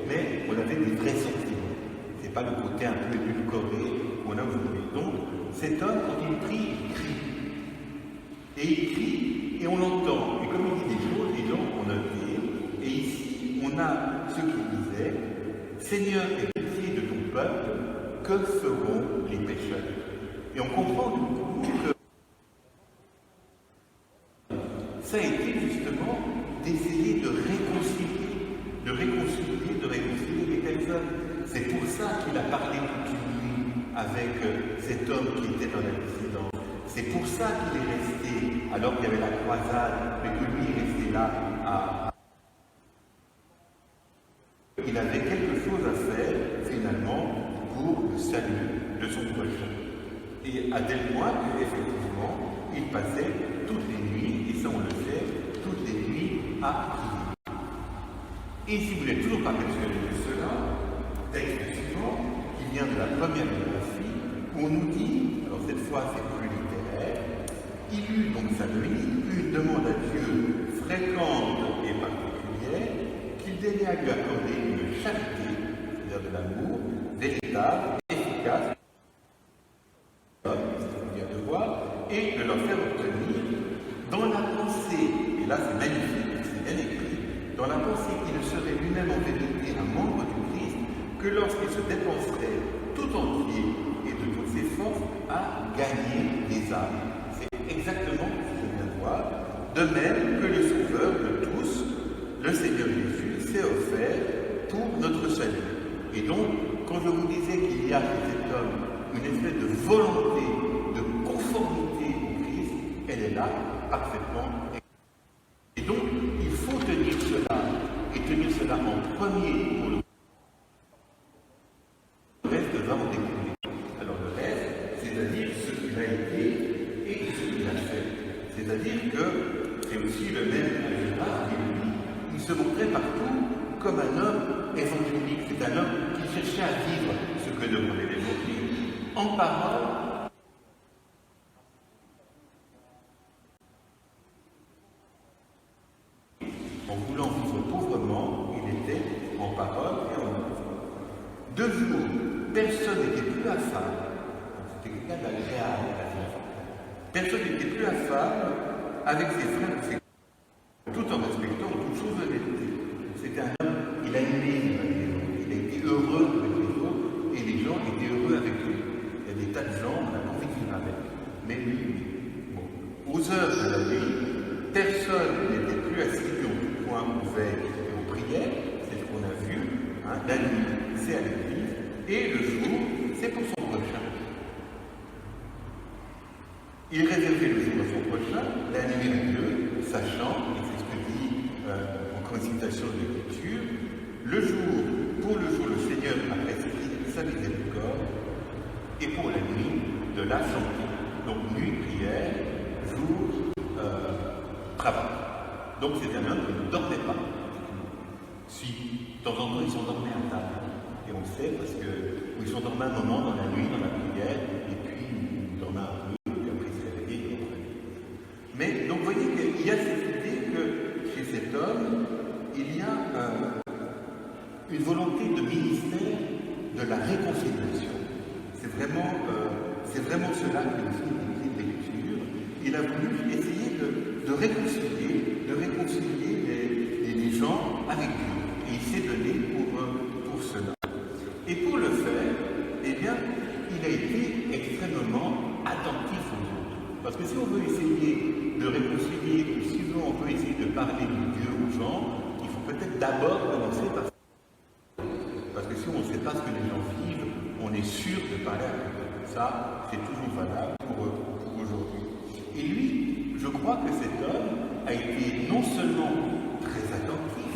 mais on avait des vrais sentiments. C'est pas le côté un peu édulcoré qu'on a aujourd'hui. Donc, cet homme, quand il prie, il crie. Et il crie, et on l'entend. Et comme il dit des choses, les gens ont noté. Et ici, on a ce qu'il disait, Seigneur, aie pitié de ton peuple, que feront les pécheurs? Et on comprend du coup que ça a été justement d'essayer de réconcilier les personnes. C'est pour ça qu'il a parlé toute une nuit avec cet homme qui était dans la dissidence. C'est pour ça qu'il est resté, alors qu'il y avait la croisade, mais que lui est resté là Il avait quelque chose à faire, finalement, pour le salut de son prochain. Et à tel point qu'effectivement, il passait toutes les nuits, et ça on le sait, toutes les nuits à prier. Et si vous n'êtes toujours pas persuadé de cela, texte suivant, qui vient de la première biographie, où on nous dit, alors cette fois c'est plus littéraire, il eut donc Saint Dominique une demande à Dieu fréquente et particulière, qu'il daignait à lui accorder une charité, c'est-à-dire de l'amour, véritable, efficace, et de leur faire obtenir dans la pensée, et là c'est magnifique, c'est bien écrit, dans la pensée qu'il ne serait lui-même en vérité un membre du Christ que lorsqu'il se dépenserait tout entier et de toutes ses forces à gagner des âmes. C'est exactement ce que je viens de voir. De même que le Sauveur de tous, le Seigneur Jésus, s'est offert pour notre salut. Et donc, quand je vous disais qu'il y a chez cet homme une espèce de volonté, de conformité au Christ, elle est là, parfaitement. Et donc, il faut tenir cela, et tenir cela en premier pour le reste va en découler. Alors le reste, c'est-à-dire ce qu'il a été et ce qu'il a fait. C'est-à-dire que c'est aussi le même Gérard qui lui, il se montrait partout comme un homme évangélique. C'est un homme qui cherchait à vivre ce que demandait l'Évangile en parole. En voulant vivre pauvrement, il était en parole et en œuvre. De jour, personne n'était plus affable. C'était quelqu'un d'agréable. Personne n'était plus affable avec ses frères, tout en respectant toute chose d'honnêteté. C'était un homme, il a aimé il a été heureux avec les autres et les gens étaient heureux avec lui. Il y a des tas de gens, on a envie de vivre avec. Mais lui, bon. Aux heures de la nuit, personne n'était plus assis en tout point aux veilles et aux prières, c'est ce qu'on a vu. Hein. La nuit, c'est à l'église, et le jour, c'est pour son prochain. Il réservait le jour à son prochain, la nuit à Dieu, sachant, et c'est ce que dit en consultation de l'Écriture, le jour, pour le jour, le Seigneur a prescrit sa miséricorde, et pour la nuit, de la santé. Donc nuit, prière, jour, travail. Donc c'est un homme qui ne dormait pas. Si, de temps en temps, ils s'endormaient à table. Et on le sait parce que ils s'endormaient un moment dans la nuit, dans la prière, et puis ils dormaient un peu, et après ils se réveillaient et après. Mais donc vous voyez qu'il y a cette idée que chez cet homme, il y a une volonté de ministère de la réconciliation. C'est vraiment cela qui est aussi une idée de lecture. Il a voulu essayer de réconcilier les gens avec Dieu. Et il s'est donné pour cela. Et pour le faire, eh bien, il a été extrêmement attentif aux autres. Parce que si on veut essayer de réconcilier, ou si on veut essayer de parler de Dieu aux gens, il faut peut-être d'abord commencer par ça. Parce que si on ne sait pas ce que les gens vivent, on est sûr de parler à Dieu. Ça, c'est toujours valable pour aujourd'hui. Et lui, je crois que cet homme a été non seulement très attentif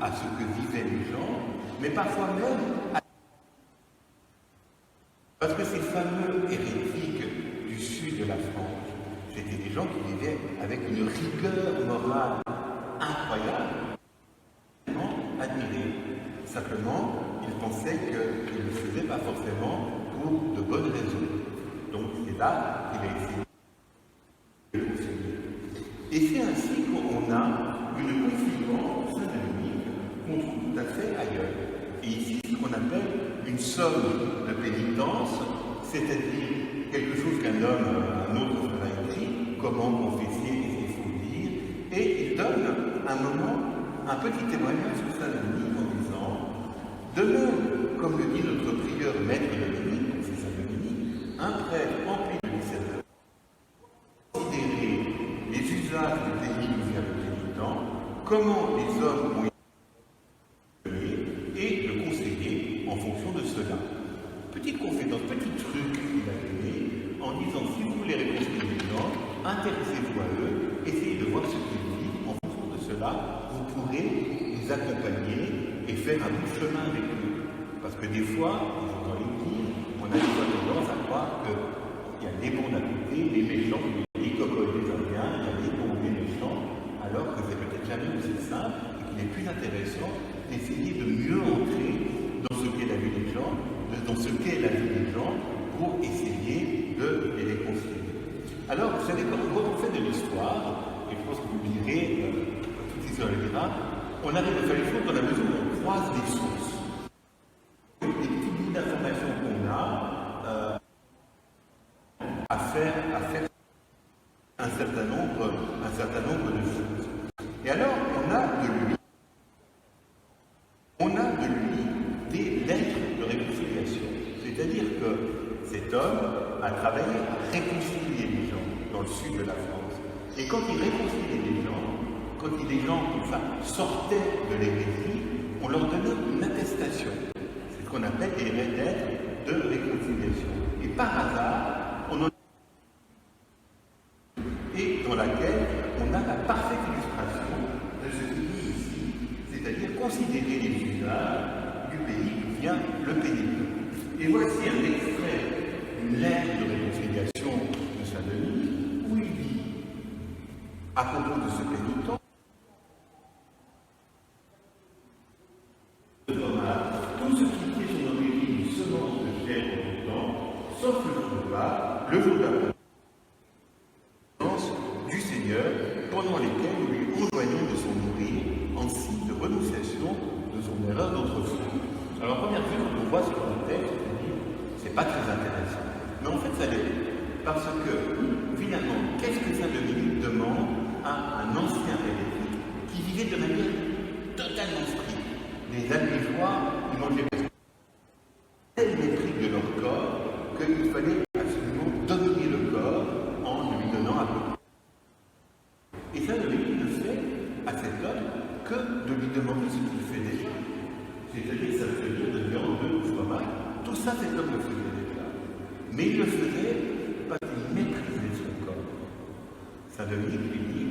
à ce que vivaient les gens, mais parfois même parce que ces fameux hérétiques du sud de la France, c'était des gens qui vivaient avec une rigueur morale incroyable, admirés. Simplement, ils pensaient qu'ils ne le faisaient pas forcément pour de bonnes raisons. Donc c'est là qu'il a essayé de le concilier. Et c'est ainsi qu'on a une confidence synonymique qu'on trouve tout à fait ailleurs. Et ici, ce qu'on appelle une somme de pénitence, c'est-à-dire quelque chose qu'un homme, un autre a écrit, comment confesser, qu'est-ce qu'il faut dire, et il donne un moment, un petit témoignage sur Saint-Denis en disant, de même, comme le dit notre prieur maître de Denis, c'est Saint-Denis, un prêtre rempli de misère, considérer les usages du pays où vient le pénitent, comment les hommes ont et le conseiller en fonction de cela. Petite confidence, petit truc qu'il a donné en disant si vous voulez réconcilier les gens, intéressez-vous à eux, essayez de voir ce qu'ils disent. En fonction de cela, vous pourrez les accompagner et faire un bout de chemin avec eux. Parce que des fois, dans l'Église, on a des fois tendance à croire qu'il y a les bons d'un côté, les méchants, les cocottes des Indiens, il y a les bons, les méchants, alors que c'est peut-être jamais aussi simple et qu'il est plus intéressant d'essayer de mieux entrer dans ce qu'est la vie des gens, dans ce qu'est la vie des gens, pour essayer de les réconcilier. Alors, vous savez, quand on fait de l'histoire, et je pense que vous lirez toutes ces heures-là, on arrive à faire les choses dans la mesure où on croise des sources. Les petits bouts d'informations qu'on a à faire un certain nombre de choses. Et alors, on a de lui des lettres de réconciliation. C'est-à-dire que cet homme a travaillé à réconcilier les gens dans le sud de la France. Et quand il réconciliait les gens, quand des gens sortaient de l'hérésie, on leur donnait une attestation. C'est ce qu'on appelle des lettres de réconciliation. Et par hasard, on en et dans laquelle on a la parfaite illustration de ce qu'il dit ici, c'est-à-dire considérer les usages du pays où vient le pénitent. Et voici un extrait d'une lettre de réconciliation de Saint-Denis, où il dit, à propos de ce pénitent, tout ce qui est son origine une semence de chair en temps, sauf le jour le jour d'après. Du Seigneur, pendant lesquels nous lui enjoignons de s'en nourrir en signe de renonciation de son erreur d'autrefois. Alors, première vue, quand on voit ce contexte, on dit c'est pas très intéressant. Mais en fait, ça l'est. Parce que, finalement, qu'est-ce que Saint-Denis demande à un ancien hérétique qui vivait de manière totalement stricte? Les Albigeois, ils mangeaient tel mépris de leur corps qu'il fallait absolument dominer le corps en lui donnant à boire. Et Saint-Denis ne fait à cet homme que de lui demander ce qu'il fait déjà. C'est-à-dire s'abstenir de viande, de fromage. Tout ça, cet homme le faisait déjà. Mais il le faisait parce qu'il méprisait son corps. Saint-Denis lui dit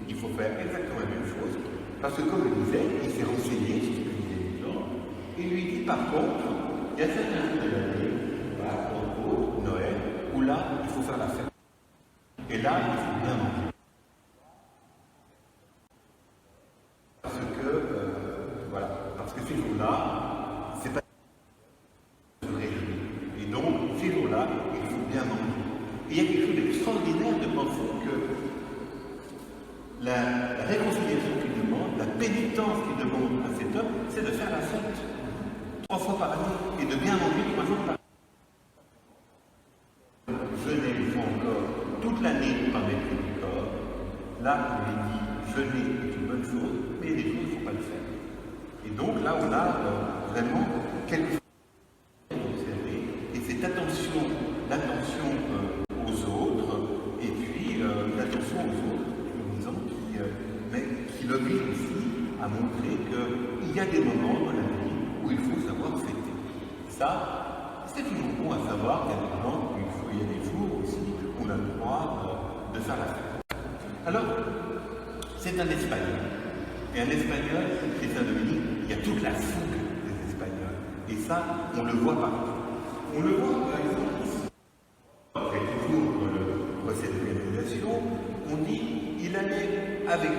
il faut faire exactement la même chose. Parce que, comme il disait, il s'est renseigné sur ce que disaient les gens. Et lui dit par contre, il y a certains jours de l'année, Pentecôte, Noël, où là, il faut faire la fête. Et là, il faut bien manger. Parce que ces jours-là, c'est pas vrai. Et donc, ces jours-là, il faut bien manger. Et il y a quelque chose d'extraordinaire de penser que la réconciliation qu'il demande, la pénitence qu'il demande à cet homme, c'est de faire la fête 3 fois par année et de bien manger 3 jours par année. Jeûner, il faut encore toute l'année par mépris du corps. Là, on lui dit jeûner est une bonne chose, mais il y a des choses, il ne faut pas le faire. Et donc là, on a vraiment quelque chose à observer. Et cette attention, l'attention aux autres, et puis l'attention aux autres, en disant, qui l'oblige aussi à montrer qu'il y a des moments dans la vie où il faut savoir fêter. Ça, c'est toujours bon à savoir qu'il y a des moments où il y a des jours aussi où on a le droit de faire la fête. Alors, c'est un Espagnol. Et un Espagnol, chez Saint-Denis, il y a toute la fougue des Espagnols. Et ça, on le voit partout. On le voit, par exemple, ici. Après, toujours dans le procès de colonisation, avec lui.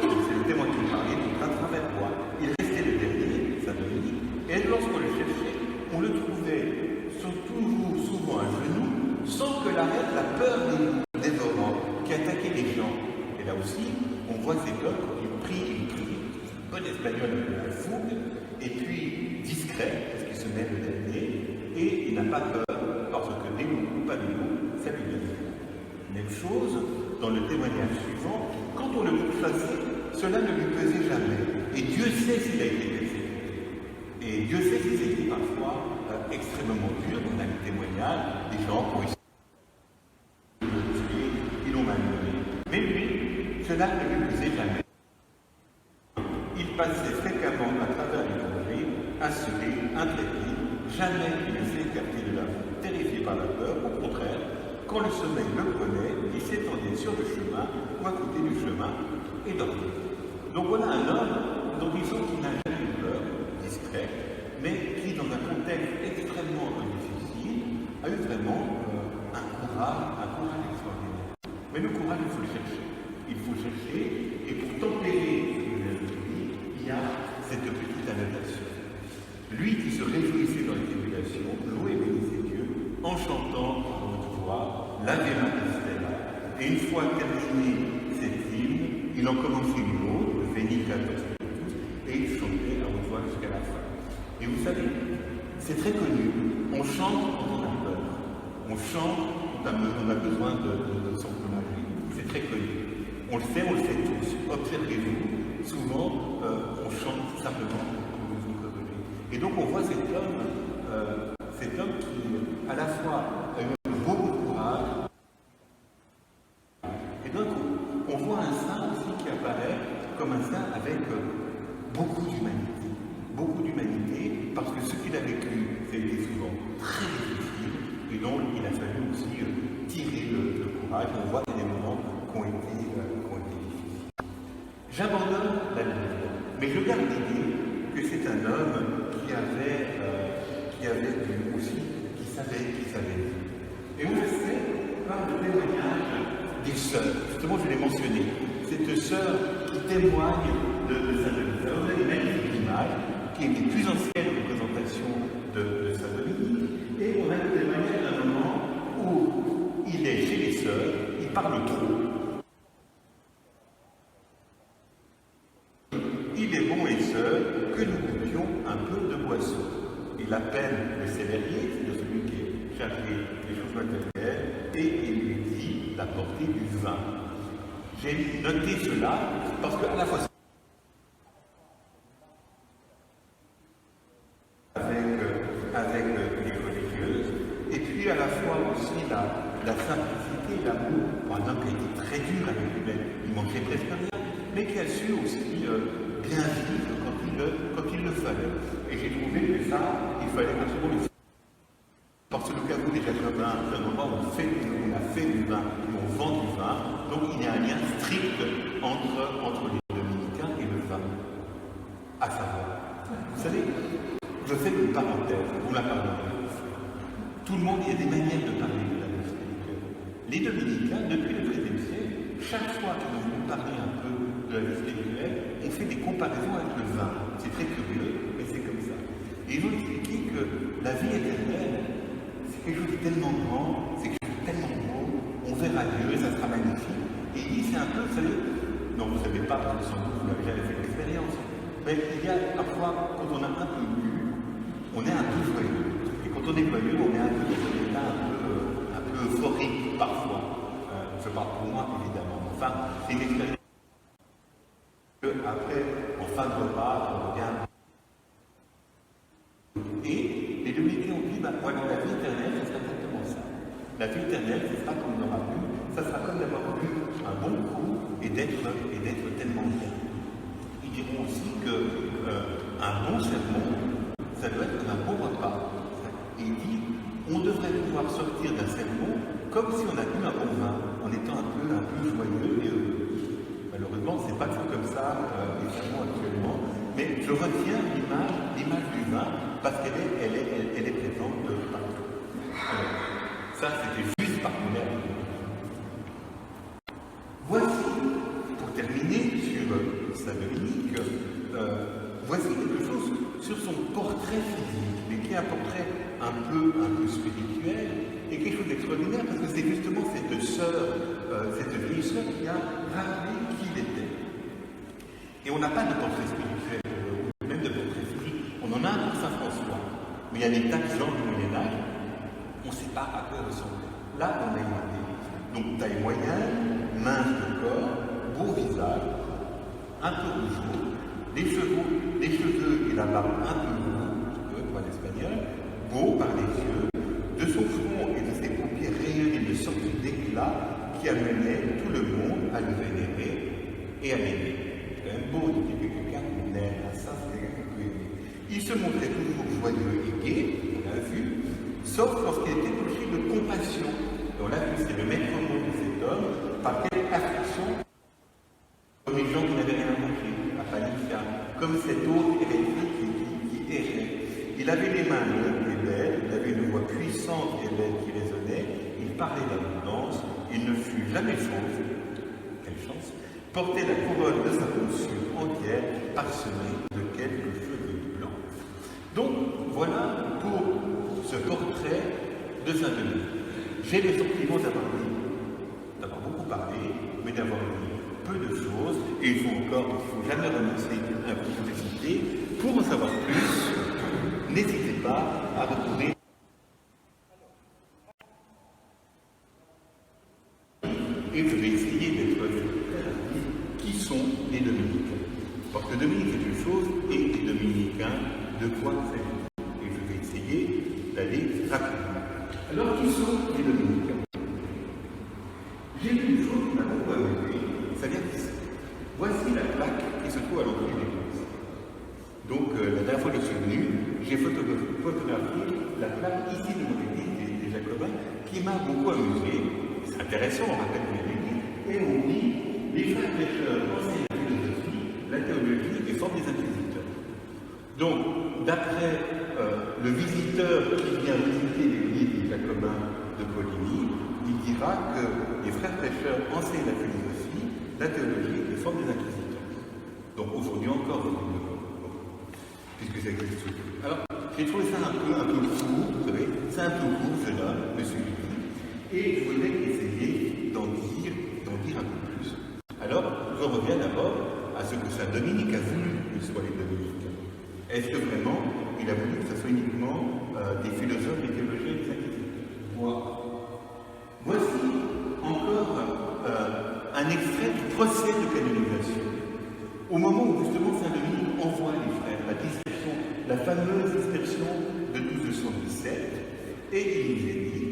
C'était moi qui parlais, donc à travers moi. Il restait le dernier, Saint-Denis, et lorsqu'on le cherchait, on le trouvait toujours souvent à genoux, sans que l'arrête la peur des loups dévorants qui attaquaient les gens. Et là aussi, on voit cet homme, il prie, bon espagnol avec la fougue, et puis discret, parce qu'il se met le dernier, et il n'a pas peur, parce que des loups ou pas des loups, ça lui donne. Même chose dans le témoignage suivant, quand on le pourchassait, cela ne lui pesait jamais. Et Dieu sait s'il a été persécuté. Et Dieu sait si c'était parfois extrêmement dur. On a le témoignage des gens qui ont essayé de le tuer, qui l'ont malmené. Mais lui, cela ne lui pesait jamais. Il passait fréquemment à travers les contrées, assuré, intrépide, jamais il ne s'est écarté de la route, terrifié par la peur. Au contraire, quand le sommeil le prenait, il s'étendait sur le chemin ou à côté du chemin et dormait. Donc voilà un homme dont disons qu'il n'a jamais eu peur, discret, mais qui, dans un contexte extrêmement difficile, a eu vraiment un courage extraordinaire. Mais le courage, il faut le chercher. Il faut chercher, et pour tempérer il y a cette petite annotation. Lui qui se réjouissait dans les tribulations, louait et bénissait Dieu, en chantant à haute voix la Vela Estella. Et une fois terminé cet hymne, il en commençait une autre, le Vénica Spiritus, et il chantait à haute voix jusqu'à la fin. Et vous savez, c'est très connu. On chante quand on a peur. On chante quand on a besoin de s'encourager. C'est très connu. On le fait tous. Observez-vous. Souvent, on chante tout simplement pour nous encourager. Et donc, on voit cet homme qui, à la fois, a eu beaucoup de courage. Et donc, on voit un saint aussi qui apparaît comme un saint avec beaucoup d'humanité. Beaucoup d'humanité, parce que ce qu'il a vécu, c'était souvent très difficile. Et donc, il a fallu aussi tirer le courage. On voit qu'il y a des moments qui ont été difficiles. J'abandonne la lumière, mais je garde l'idée que c'est un homme qui avait aussi, qui savait. Et on le sait par le témoignage des sœurs. Justement, je l'ai mentionné. Cette sœur qui témoigne de Saint-Denis. On a une magnifique image qui est une plus ancienne représentation de Saint-Denis. Et on a le témoignage d'un moment où il est chez les sœurs, il parle trop. Il est bon et seul que nous goûtions un peu de boisson. Il appelle le célérier, c'est celui qui est chargé des choses matérielles, et il lui dit d'apporter du vin. J'ai noté cela parce qu'à la fois avec les religieuses, et puis à la fois aussi la simplicité, l'amour, pour un homme qui a été très dur avec lui-même, il manquait presque rien, mais qui a su aussi bien vivre quand il le fallait. Et j'ai trouvé que ça, il fallait absolument le faire. Parce que le caveau des Jacobins, c'est un moment où on a fait du vin, où on vend du vin, donc il y a un lien strict entre les dominicains et le vin. À savoir, vous savez, je fais une parenthèse, vous la pardonnez. Tout le monde, il y a des manières de parler de la vie spirituelle. Les dominicains, depuis le XIIIe siècle, chaque fois qu'ils ont voulu parler un peu de la vie spirituelle, on fait des comparaisons avec le vin. C'est très curieux, mais c'est comme ça. Et ils ont expliqué que la vie éternelle, c'est quelque chose de tellement grand, c'est quelque chose de tellement beau, on verra Dieu, ça sera magnifique. Et il dit, c'est un peu, vous savez, non, vous ne savez pas, parce que sans doute vous n'avez jamais fait l'expérience, mais il y a parfois, quand on a un peu bu, on est un peu joyeux. Et quand on est joyeux, on est un peu dans un état un peu euphorique, parfois. Je parle pour moi, évidemment. Enfin, c'est une expérience que, après, en fin de repas, on regarde. Et les dominicains ont dit, voilà, la vie éternelle, ça sera exactement ça. La vie éternelle, ce sera comme on aura bu, ça sera comme d'avoir bu un bon coup et d'être tellement bien. Ils diront aussi qu'un bon sermon, ça doit être comme un bon repas. Et il dit, on devrait pouvoir sortir d'un sermon comme si on a bu un bon vin, en étant un peu joyeux et heureux. Malheureusement, ce n'est pas toujours comme ça, les sermons actuellement, mais je retiens l'image du vin, parce qu'elle est présente partout. Alors, ça, c'était juste par l'air. Voici, pour terminer, Saint Dominique, voici quelque chose sur son portrait physique, mais qui est un portrait un peu spirituel, et quelque chose d'extraordinaire, parce que c'est justement cette sœur, cette vieille sœur qui a rappelé qui il était. Et on n'a pas de portrait spirituel, ou même de portrait physique. On en a un pour Saint François. Mais il y a des tas de gens du Moyen-Âge, on ne sait pas à quoi ressembler. Là, on a une idée. Donc, taille moyenne, mince de corps, beau visage, un peu rougeau, les cheveux et la barbe un peu roux, pour l'espagnol, beau par les yeux, de son front et de ses paupières rayonnaient une sorte d'éclat qui amenait tout le monde à le vénérer et à l'aimer. C'est quand même beau de dire que quelqu'un qu'on aime, ça c'est quelqu'un qu'on peut aimer. Il se montrait toujours joyeux et gai, on l'a vu, sauf lorsqu'il était touché de compassion. Et on l'a vu, c'est le maître mot de cet homme, par quelle affliction, comme les gens qui n'avaient rien mangé, à Palicia, comme cet autre hérétique qui errait. Il avait les mains longues et belles, il avait une voix puissante et belle qui résonnait, il parlait d'abondance, il ne fut jamais fauve, quelle chance, portait la couronne de sa tonsure entière parsemée de quelques cheveux blancs. Donc, voilà pour ce portrait de Saint-Denis. J'ai le sentiment d'avoir beaucoup parlé, mais d'avoir dit peu de choses, et il faut jamais renoncer à la curiosité. Pour en savoir plus, n'hésitez pas à retrouver. Et je vais essayer d'être qui sont les dominicains. Parce que Dominique est une chose, et les dominicains, de quoi faire. Et je vais essayer d'aller rapidement. Alors, qui sont les dominicains? J'ai vu une chose qui m'a beaucoup amusé, c'est-à-dire que voici la plaque qui se trouve à l'entrée de l'église. Donc, la dernière fois que je suis venu, j'ai photographié la plaque ici de mon église des Jacobins, qui m'a beaucoup amusé. C'est intéressant, on rappelle l'église, et on dit les frères prêcheurs enseignent la philosophie, la théologie et forment des inquisiteurs. Donc, d'après le visiteur qui vient visiter l'église des Jacobins de Coligny, il dira que les frères prêcheurs enseignent la philosophie, la théologie et forment des inquisiteurs. Donc aujourd'hui encore, puisque ça existe. Alors, j'ai trouvé ça un peu court, vous savez, c'est un peu court, cela, monsieur Lucie, et je voulais essayer d'en dire un peu plus. Alors, je reviens d'abord à ce que Saint Dominique a voulu que ce soit les dominicains. Est-ce que vraiment il a voulu que ce soit uniquement des philosophes, des théologiens et des inquisiteurs? Voici encore un extrait du procès de canonisation. Au moment où justement Saint Dominique envoie les frères, la fameuse dispersion de 1217, et il nous est dit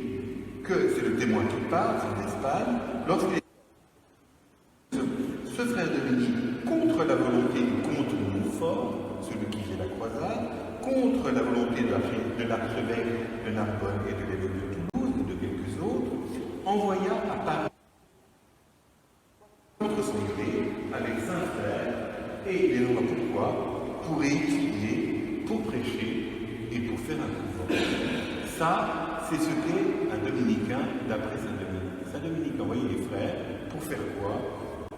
que c'est le témoin qui parle, c'est d'Espagne, lorsqu'il ce frère Dominique, contre la volonté du comte de Montfort, celui qui fait la croisade, contre la volonté de l'archevêque de Narbonne et de l'évêque de Toulouse et de quelques autres, envoya à Paris contre son gré avec 5 frères, et les noms pourquoi, pour étudier, pour prêcher et pour faire un couvent. Ça, c'est ce qu'est un dominicain d'après Saint Dominique. Saint Dominique a envoyé les frères pour faire quoi?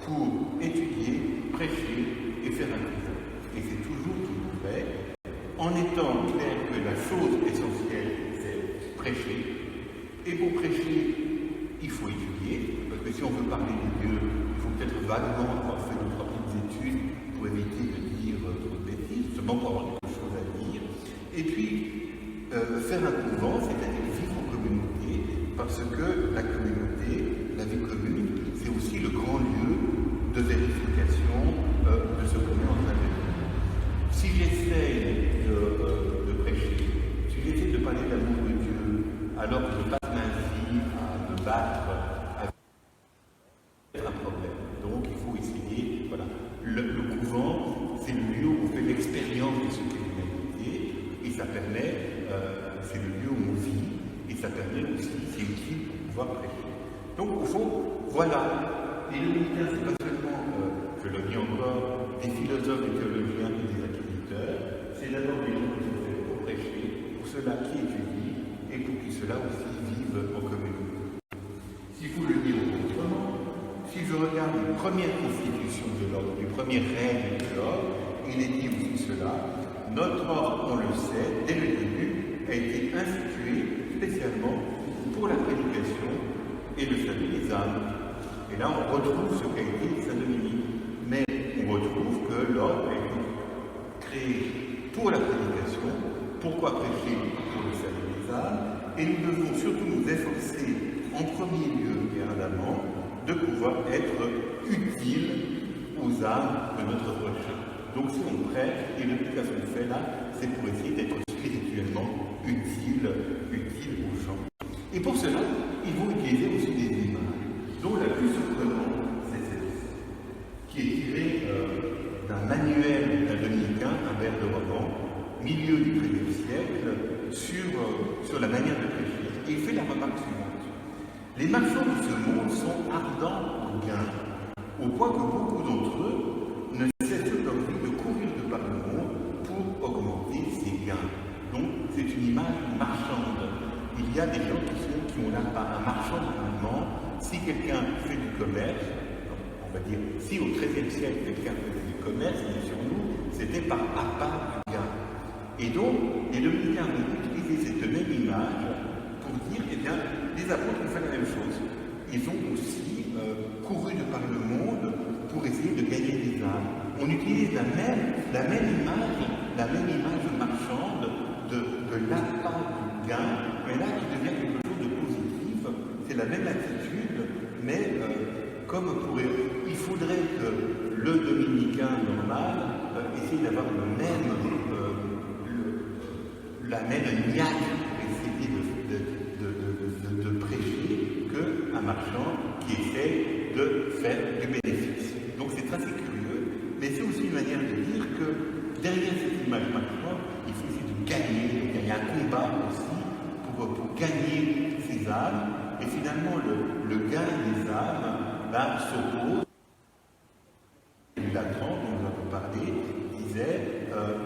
Pour étudier, prêcher et faire un couvent. Et c'est toujours vrai, en étant clair que la chose essentielle, c'est prêcher. Et pour prêcher, il faut étudier, parce que si on veut parler de Dieu, il faut peut-être vaguement avoir fait 2 ou 3 petites études pour éviter de dire trop de bêtises, seulement pour avoir quelque chose à dire. Et puis, faire un couvent, c'est-à-dire vivre en communauté, parce que la communauté, la vie commune, c'est aussi le grand lieu de vérification de ce qu'on est en train de dire. Si j'essaye de prêcher, si j'essaie de parler de l'amour de Dieu, alors que je passe ma vie à me battre avec un problème. Donc il faut essayer, voilà. Le couvent, c'est le lieu où on fait l'expérience de ce qu'est l'humanité, et ça permet, c'est le lieu où on vit, et ça permet aussi, c'est utile pour pouvoir prêcher. Donc au fond, voilà, les dominicains, c'est pas seulement, je le dis encore, des philosophes, des théologiens et des inquisiteurs, c'est d'abord des gens qui sont faits pour prêcher, pour ceux-là qui étudient, et pour qui ceux-là aussi vivent en communauté. S'il faut le dire autrement, si je regarde les premières constitutions de l'ordre, les premières règles de l'ordre, il est dit aussi cela. Notre ordre, on le sait, dès le début, a été institué spécialement pour la prédication et le salut des âmes. Et là, on retrouve ce qu'a été Saint Dominique. Mais on retrouve que l'ordre a été créé pour la prédication. Pourquoi prêcher? Pour le salut des âmes. Et nous devons surtout nous efforcer, en premier lieu et ardemment, de pouvoir être utiles aux âmes de notre prochain. Donc si on prêche, et l'application qu'on fait là, c'est pour essayer d'être spirituellement utile aux gens. Et pour cela, ils vont utiliser aussi des images, dont la plus surprenante, c'est celle-ci, qui est tirée d'un manuel d'un dominicain, un père de Roman, milieu du XIIIe siècle, sur la manière de prêcher. Et il fait la remarque suivante. Les marchands de ce monde sont ardents au gain, au point que beaucoup d'entre eux ne cessent d'envie de courir de par le monde pour augmenter ses gains. Donc, c'est une image marchande. Il y a des gens qui ont là un marchand normalement. Si quelqu'un fait du commerce, on va dire, si au XIIIe siècle quelqu'un faisait du commerce, bien sur nous, c'était par appât du gain. Et donc, les dominicains ont utilisé cette même image pour dire, eh bien, les apôtres ont fait la même chose. Ils ont aussi couru de par le monde pour essayer de gagner des âmes. On utilise la même image marchande de l'appât du gain, mais là qui devient quelque chose de positif. C'est la même attitude, mais il faudrait que le dominicain normal essaye d'avoir la même niaque pour essayer de prêcher qu'un marchand qui essaie de faire du bénéfice. Donc c'est assez curieux, mais c'est aussi une manière de dire que derrière cette image marchande, il faut essayer de gagner. Donc, il y a un combat aussi pour gagner ces âmes, et finalement le gain des âmes s'oppose. Latran, dont nous avons parlé, disait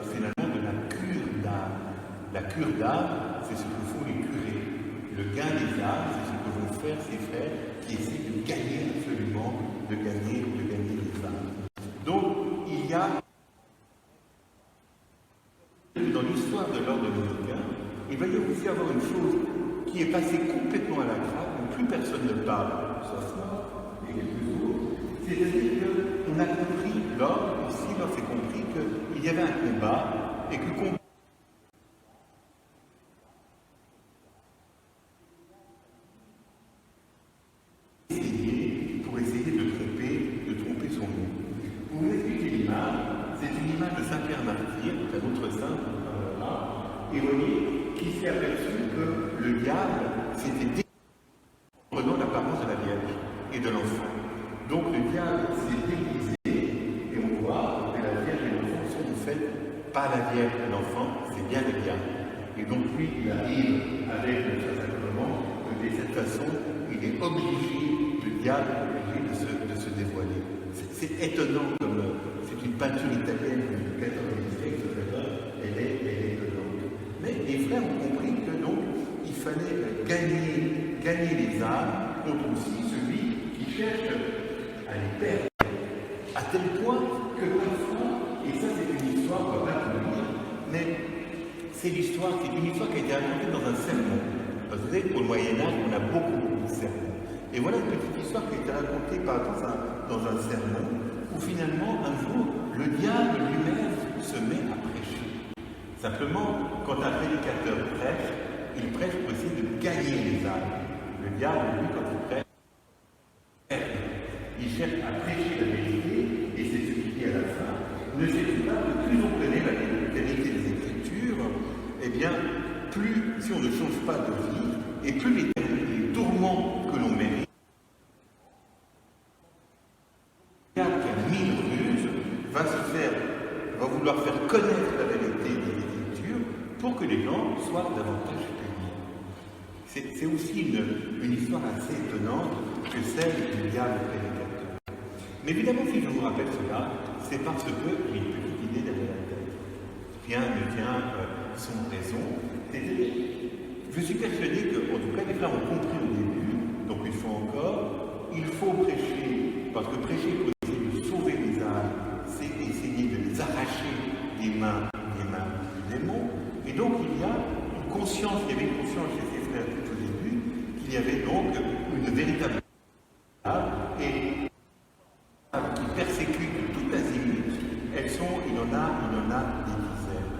finalement de la cure d'âme. La cure d'âme, c'est ce que font les curés. Le gain des âmes, c'est ce que vont faire ces frères qui essaient de gagner absolument, de gagner les âmes. Donc, il y a, dans l'histoire de l'ordre dominicain, il va y aussi avoir une chose qui est passée complètement à la trappe, où plus personne ne parle, sauf moi et quelques autres. C'est-à-dire qu'on a compris, l'ordre, ici, l'on s'est compris qu'il y avait un combat, et que combat pour essayer de tromper son monde. Pour vous expliquer l'image, c'est une image de Saint-Pierre martyr, un autre saint, et vous voyez, qui s'est aperçu que le diable s'était déguisé en prenant l'apparence de la Vierge et de l'enfant. Donc le diable s'est déguisé, et on voit que la Vierge et l'enfant sont en fait pas la Vierge et l'enfant, c'est bien le diable. Et donc lui, il arrive avec le Saint-Sacrement, que de cette façon, il est obligé, le diable est obligé de se dévoiler. C'est étonnant, comme c'est une peinture italienne du XIVe siècle, elle est étonnante. Mais les frères ont compris que donc il fallait gagner les âmes contre aussi celui qui cherche à les perdre. À tel point que parfois, et ça c'est une histoire qu'on va pas tout lire, mais c'est une histoire qui a été racontée dans un sermon. Parce que vous savez, pour le Moyen-Âge, on a beaucoup de sermons. Et voilà une petite histoire qui a été racontée dans un sermon, où finalement, un jour, le diable lui-même se met à prêcher. Simplement, quand un prédicateur prêche, il prêche pour essayer de gagner les âmes. Le diable, lui, quand il prêche, il cherche à prêcher la vérité, et c'est ce qu'il dit à la fin. Ne sais-tu pas que plus on connaît la vérité des Écritures, eh bien, plus, si on ne change pas de vie, et plus les tourments que l'on mérite, le diable qui a mille ruses va vouloir faire connaître la vérité des Écritures pour que les gens soient davantage punis. C'est aussi une histoire assez étonnante que celle du diable prédicateur. Mais évidemment, si je vous rappelle cela, c'est parce qu'il y a une petite idée derrière la tête. Rien ne tient sans raison. Je suis persuadé que, en tout cas, les frères ont compris au début, donc une fois encore, il faut prêcher parce que prêcher pour essayer de sauver les âmes, c'est essayer de les arracher des mains du démon. Et donc il y a une conscience, il y avait une conscience chez ses frères tout au début, qu'il y avait donc une véritable et qui persécutent tout azimut. Elles sont, il en a des dizaines.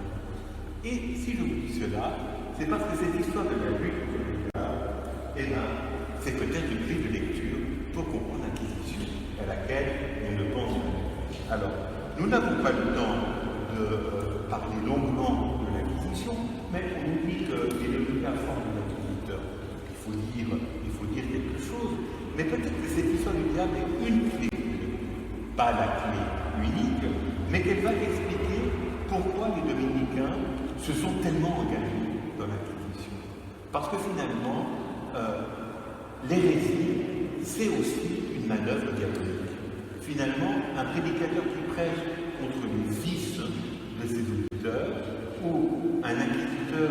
Et si je vous dis cela, c'est parce que cette histoire de la lutte contre le diable, eh bien, c'est peut-être une grille de lecture pour comprendre l'Inquisition, à laquelle on ne pense pas. Alors, nous n'avons pas le temps de parler longuement de l'Inquisition, mais on nous dit que c'est la forme de l'inquisiteur. Il faut dire quelque chose, mais peut-être que cette histoire du diable est une clé, pas la clé unique, mais qu'elle va expliquer pourquoi les dominicains se sont tellement engagés dans l'Inquisition. Parce que finalement, l'hérésie, c'est aussi une manœuvre diabolique. Finalement, un prédicateur qui prêche contre les vices de ses auditeurs, ou un inquisiteur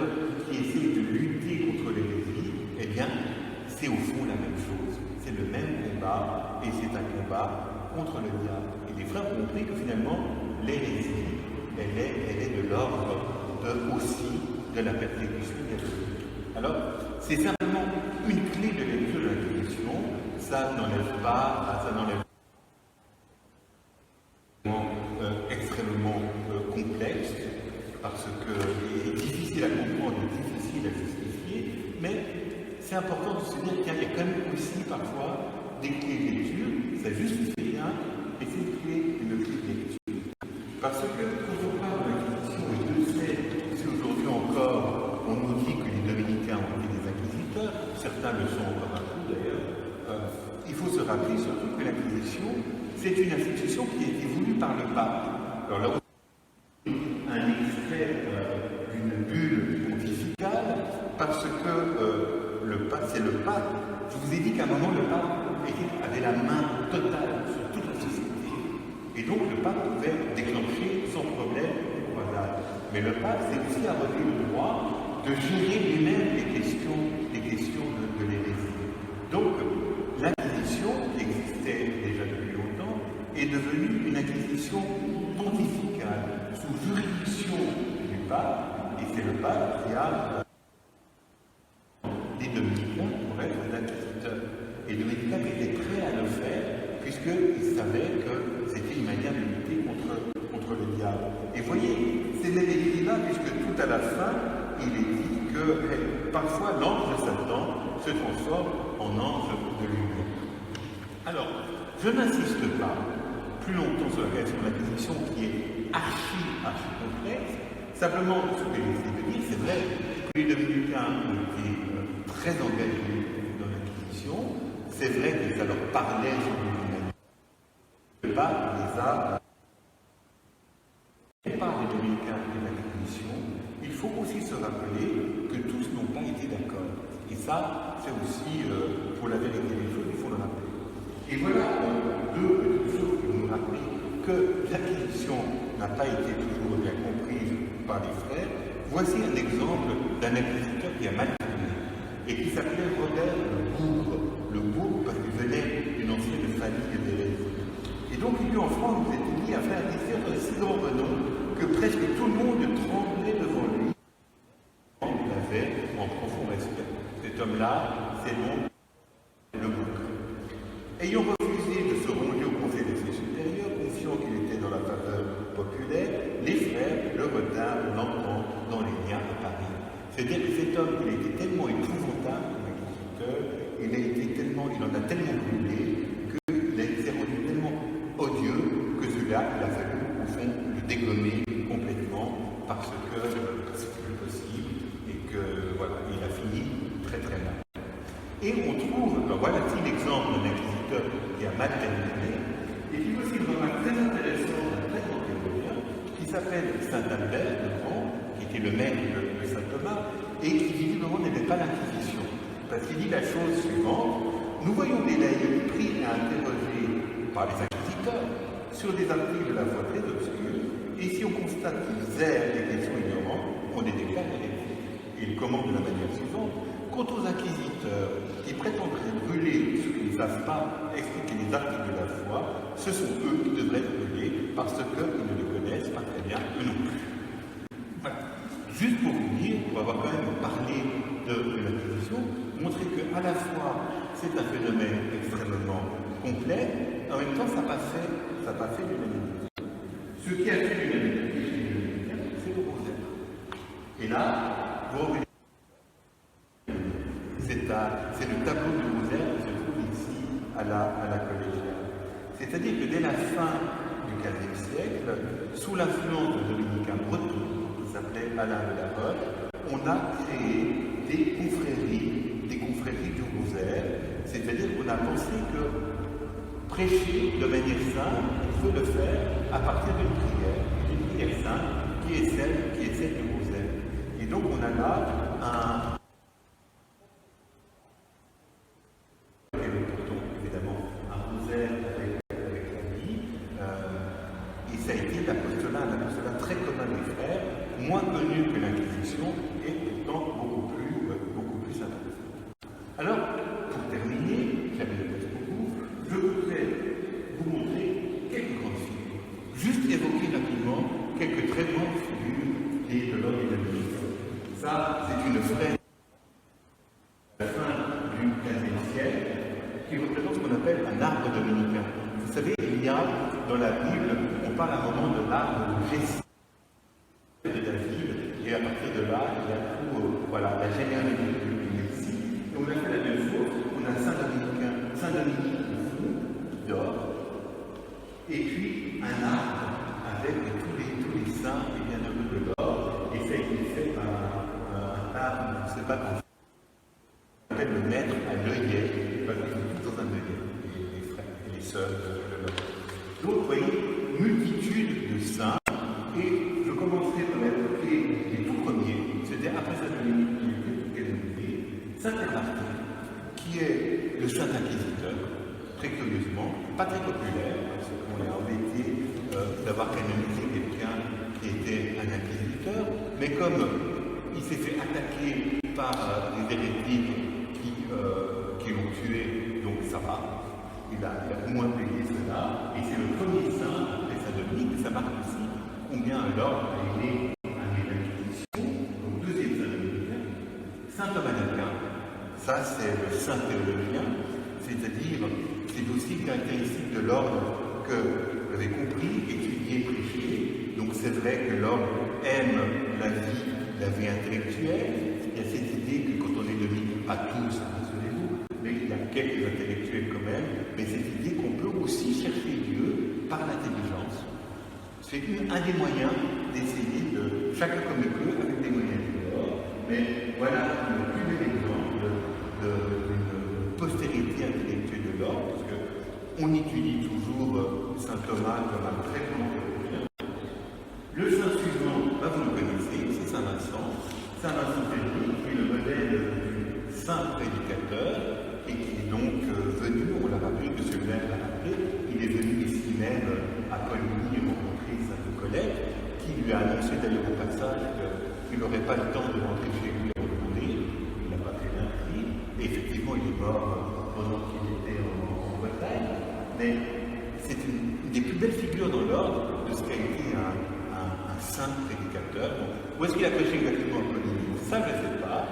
qui essaie de lutter contre l'hérésie, eh bien, c'est au fond la même chose. C'est le même combat, et c'est un combat contre le diable. Et les frères ont compris que finalement, l'hérésie, elle est de l'ordre aussi de la persécution diabolique. Alors, c'est simplement une clé de lecture de l'Inquisition, ça n'enlève pas, extrêmement complexe, parce que est difficile à comprendre et difficile à justifier, mais c'est important de se dire qu'il y a quand même aussi parfois des clés de lecture, ça justifie rien, et c'est une clé de lecture. Parce que quand on parle de l'Inquisition, et je sais, si aujourd'hui encore on nous dit que les dominicains ont été des inquisiteurs, certains le sont encore un peu d'ailleurs, il faut se rappeler surtout que l'Inquisition, c'est une institution qui a été voulue par le pape. Alors là, un extrait d'une bulle pontificale, parce que c'est le pape. Je vous ai dit qu'à un moment, le pape avait la main totale sur toute la société. Et donc, le pape pouvait déclencher sans problème les croisades. Mais le pape s'est aussi arrogué le droit de gérer lui-même les questions de l'hérésie. Donc, l'Inquisition, qui existait déjà depuis longtemps, est devenue une inquisition pontificale, sous juridiction du pape, et c'est le pape qui a des dominicains pour être l'inquisiteur. Et les dominicains étaient prêts à le faire, puisqu'ils savaient que c'était une manière de lutter contre le diable. Et voyez, c'est même écrit là, puisque tout à la fin, il est dit que parfois l'ange de Satan se transforme en ange de lumière. Alors, je n'insiste pas plus longtemps sur la question de l'Inquisition qui est archi complexe. Simplement, ce que j'essaie de dire, c'est vrai que les dominicains ont été très engagés dans l'Inquisition. C'est vrai que ça leur parlait sur l'humanité. Le pape les a par les dominicains de l'Inquisition. Il faut aussi se rappeler que tous n'ont pas été d'accord. Et ça, c'est aussi, pour la vérité des choses, il faut le rappeler. Et voilà deux choses qui nous rappellent que l'Inquisition n'a pas été toujours bien comprise par les frères. Voici un exemple d'un inquisiteur qui a mal tourné et qui s'appelait Robert le Bourg parce qu'il venait d'une ancienne famille d'hérésie. Et donc il eut en France, vous êtes mis à faire un discours de si grand renom que presque tout le monde tremblait devant lui. On l'avait en profond respect. Cet homme-là, c'est le Bourg. Ayant refusé de se ranger au Conseil des faits supérieurs, confiant qu'il était dans la faveur populaire, les frères le retinrent lentement dans les liens à Paris. C'est-à-dire que cet homme, il était tellement épouvantable comme inquisiteur, il en a tellement brûlé, qu'il s'est rendu tellement odieux que cela, il a fallu, au fond, le dégommer complètement parce que c'était plus possible et que, voilà, il a fini très très mal. Et on trouve, alors voilà l'exemple d'un inquisiteur qui a mal terminé, et puis aussi une remarque très intéressante d'un très grand théologien qui s'appelle Saint Albert le Grand, qui était le maître de Saint Thomas, et qui visiblement n'aimait pas l'Inquisition. Parce qu'il dit la chose suivante: nous voyons des laïcs pris à interroger par les inquisiteurs sur des articles de la foi très obscurs, et si on constate qu'ils errent des questions ignorantes, on les déclare hérétiques. Et il commande de la manière suivante: quant aux inquisiteurs qui prétendraient brûler ce qu'ils savent pas expliquer les articles de la foi, ce sont eux qui devraient être reliés parce qu'ils ne les connaissent pas très bien, eux non plus. Voilà. Juste pour vous dire, pour avoir quand même parlé de l'Inquisition, montrer qu'à la fois c'est un phénomène extrêmement complet, en même temps ça n'a pas fait l'unanimité. Ce qui a fait l'unanimité, c'est le rosaire. Et là, vous revenez. C'est le tableau du rosaire qui se trouve ici à la collégiale. C'est-à-dire que dès la fin du XVe siècle, sous l'influence de dominicain breton, qui s'appelait Alain de la Roche, on a créé des confréries du rosaire, c'est-à-dire qu'on a pensé que prêcher de manière simple, il faut le faire à partir d'une prière simple qui est celle du rosaire. Et donc on a là évidemment un rosaire avec la vie, et ça a été un apostolat très commun des frères, moins connu que l'Inquisition et pourtant beaucoup plus intéressant. Alors, pour terminer, j'avais le place pour vous, je voudrais vous montrer quelques grandes figures. Juste évoquer rapidement quelques très grandes figures de l'ordre dynamique. Ça, c'est une fraise de la fin du XVe siècle qui représente ce qu'on appelle un arbre dominicain. Vous savez, il y a dans la Bible, on parle à un moment de l'arbre de Jesse, de David, et à partir de là, il y a tout, la généalogie du Messie. Et on a fait la même chose, on a Saint-Dominique au fond, qui dort, et puis un arbre avec tous les saints et bienheureux de l'or, et ça a été fait par un arbre, je ne sais pas comment on appelle le maître à l'œillet, parce qu'ils sont tous dans un œillet, les frères et les sœurs de l'or. Donc, vous voyez, multitude de saints, et je commencerai par évoquer les tout premiers, c'est-à-dire après Saint-Dominique, Saint-Martin, qui est le Saint Inquisiteur, très curieusement, pas très populaire, parce qu'on est embêté d'avoir canonisé quelqu'un qui était un inquisiteur, mais comme il s'est fait attaquer par des hérétiques qui l'ont tué, donc ça va. Il a au moins payé cela, et c'est le premier saint de Saint-Dominique, ça marque aussi combien alors il est un l'Inquisition, donc deuxième saint dominicain, Saint Thomas d'Aquin, ça c'est le saint théologien, c'est-à-dire c'est aussi caractéristique de l'ordre que vous avez compris, étudié, prêché. Donc c'est vrai que l'ordre aime la vie intellectuelle. Il y a cette idée que quand on est dominicain, pas tous, rassurez-vous, mais il y a quelques intellectuels quand même, mais cette idée qu'on peut aussi chercher Dieu par l'intelligence. C'est un des moyens d'essayer de, chacun comme il peut, avec des moyens dehors, mais voilà le plus bel exemple d'une postérité intellectuelle de l'ordre, parce qu'on étudie toujours saint Thomas comme un très grand théologien. Le saint suivant, vous le connaissez, c'est saint Vincent. Saint Vincent Ferry, qui est le modèle du saint prédicateur, et qui est donc venu, on l'a rappelé, M. le maire l'a rappelé, il est venu ici même à Coligny rencontrer Sainte Colette, qui lui a annoncé d'ailleurs au passage qu'il n'aurait pas le temps de rentrer chez lui à retourner. Il n'a pas très bien pris. Et effectivement, il est mort pendant qu'il était en Bretagne. Mais c'est une des plus belles figures dans l'ordre de ce qu'a été un saint prédicateur. Bon, où est-ce qu'il a prêché exactement à Coligny? Ça, je ne sais pas.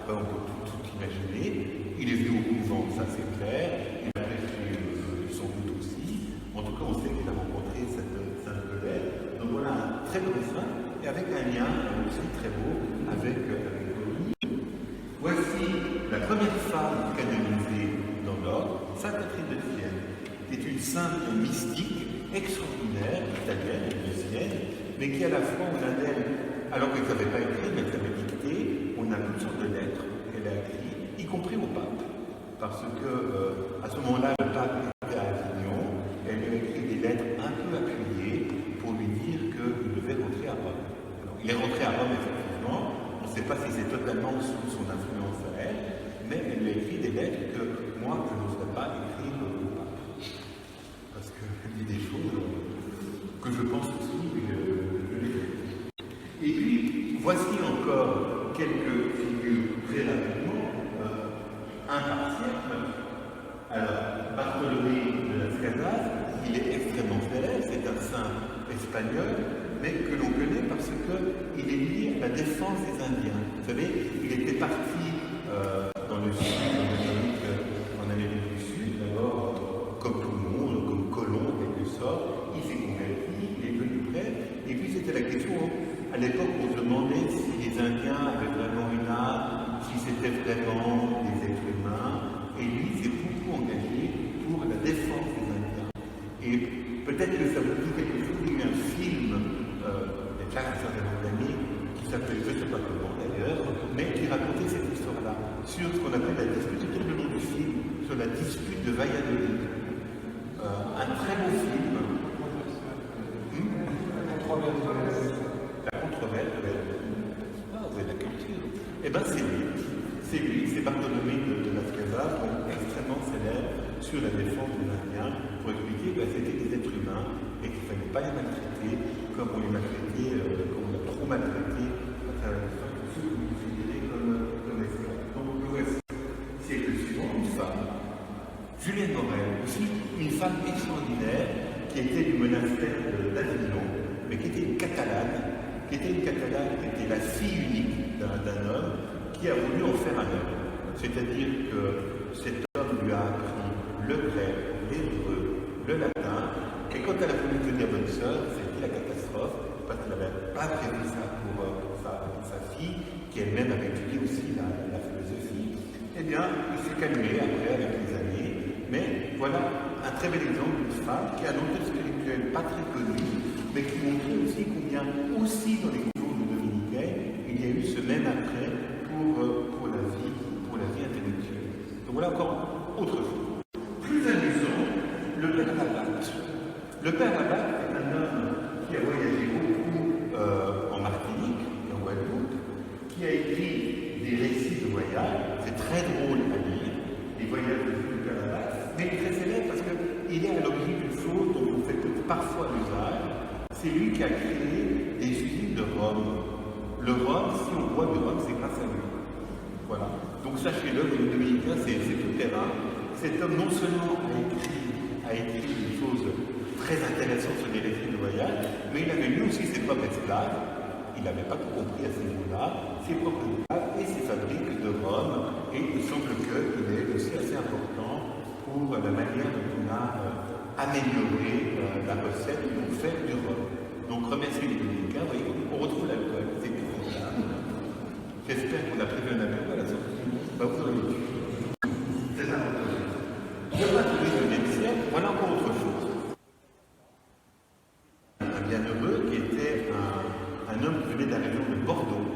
On peut tout imaginer. Il est venu au couvent, ça c'est clair. Il a prêché sans doute aussi. En tout cas, on sait qu'il a rencontré cette sainte Colette. Donc voilà un très beau saint, et avec un lien aussi très beau avec Coligny. Voici la première femme canonisée dans l'ordre, Sainte Catherine de Sienne. C'est une sainte mystique extraordinaire, italienne, égyptienne, mais qui à la fois, on a d'elle, alors qu'elle ne savait pas écrire, mais elle savait dicter, on a toutes sortes de lettres qu'elle a écrites, y compris au pape. Parce que à ce moment-là, le pape était à Avignon, elle lui a écrit des lettres un peu appuyées pour lui dire qu'il devait rentrer à Rome. Alors, il est rentré à Rome, effectivement, on ne sait pas si c'est totalement sous son influence à elle, mais elle lui a écrit des lettres que moi, je n'oserais pas écrire au pape. Parce qu'elle dit des choses que je pense aussi que je l'ai fait. Et puis, voici encore quelques figures très rapidement, un par siècle. Alors, Casas, il est extrêmement célèbre, c'est un saint espagnol, mais que l'on connaît parce qu'il est lié à la défense des Indiens. Vous savez, il était parti dans le sud, en Amérique du Sud, d'abord comme tout le monde, comme colon en quelque sorte. Il s'est converti, il est venu près, et puis c'était la question, à l'époque on se demandait si les Indiens avaient vraiment une âme, si c'était vraiment des êtres humains, et lui s'est beaucoup engagé pour la défense des Indiens. Et peut-être que ça vous dit quelque chose, il y a eu un film, il y a un certain nombre d'années, qui s'appelle, je ne sais pas comment d'ailleurs, mais qui racontait cette histoire-là, sur ce qu'on appelle la dispute, c'était le nom du film, sur la dispute de Valladolid. Un très beau film. La controverse. Ah, vous avez la culture. Eh bien, c'est lui, c'est Bartholomé de Las Casas, donc extrêmement célèbre sur la défense des Indiens, pour expliquer que c'était des êtres humains et qu'il ne fallait pas les maltraiter comme on les maltraitait, comme on a trop maltraité ceux qu'on considérait comme esclaves. Donc, le voici. C'est le suivant, une femme, Julienne Morel, aussi une femme extraordinaire qui était du monastère d'Avignon, mais qui était une Catalane, qui était la fille unique d'un homme qui a voulu en faire un homme. C'est-à-dire que cet homme lui a appris le grec, l'hébreu, le latin, et quand elle a voulu devenir bonne sœur, c'était la catastrophe, parce qu'elle n'avait pas prévu ça pour sa fille, qui elle-même avait étudié aussi la philosophie. Eh bien, il s'est calmé après avec les années, mais voilà un très bel exemple d'une femme qui a un auteur spirituel pas très connu, mais qui montrait aussi combien, aussi dans les cours de dominicains, il y a eu ce même attrait pour la vie intellectuelle. Donc voilà encore autre chose. Plus amusant, le père Labatte. Le père Labatte est un homme qui a voyagé beaucoup en Martinique et en Guadeloupe, qui a écrit des récits de voyage. C'est très drôle à lire, les voyages de père Labatte, mais très célèbre parce qu'il est à l'origine d'une chose dont on fait parfois l'usage. C'est lui qui a créé des usines de rhum. Le rhum, si on boit du rhum, c'est grâce à lui. Voilà. Donc sachez-le, les dominicains, c'est tout terrain. Cet homme non seulement a écrit des choses très intéressantes sur les récits de voyage, mais il avait lui aussi ses propres esclaves. Il n'avait pas tout compris à ce niveau-là, ses propres esclaves et ses fabriques de rhum. Et il semble qu'il est aussi assez important pour la manière dont on a amélioré la recette pour faire du rhum. Donc remercier les dominicains, vous voyez, on retrouve l'alcool, c'est tout. J'espère qu'on a prévu un apéro à la sortie. Bah, vous aurez vu. C'est important. Je passe au XIXe siècle, voilà encore autre chose. Un bienheureux qui était un homme qui venait de la région de Bordeaux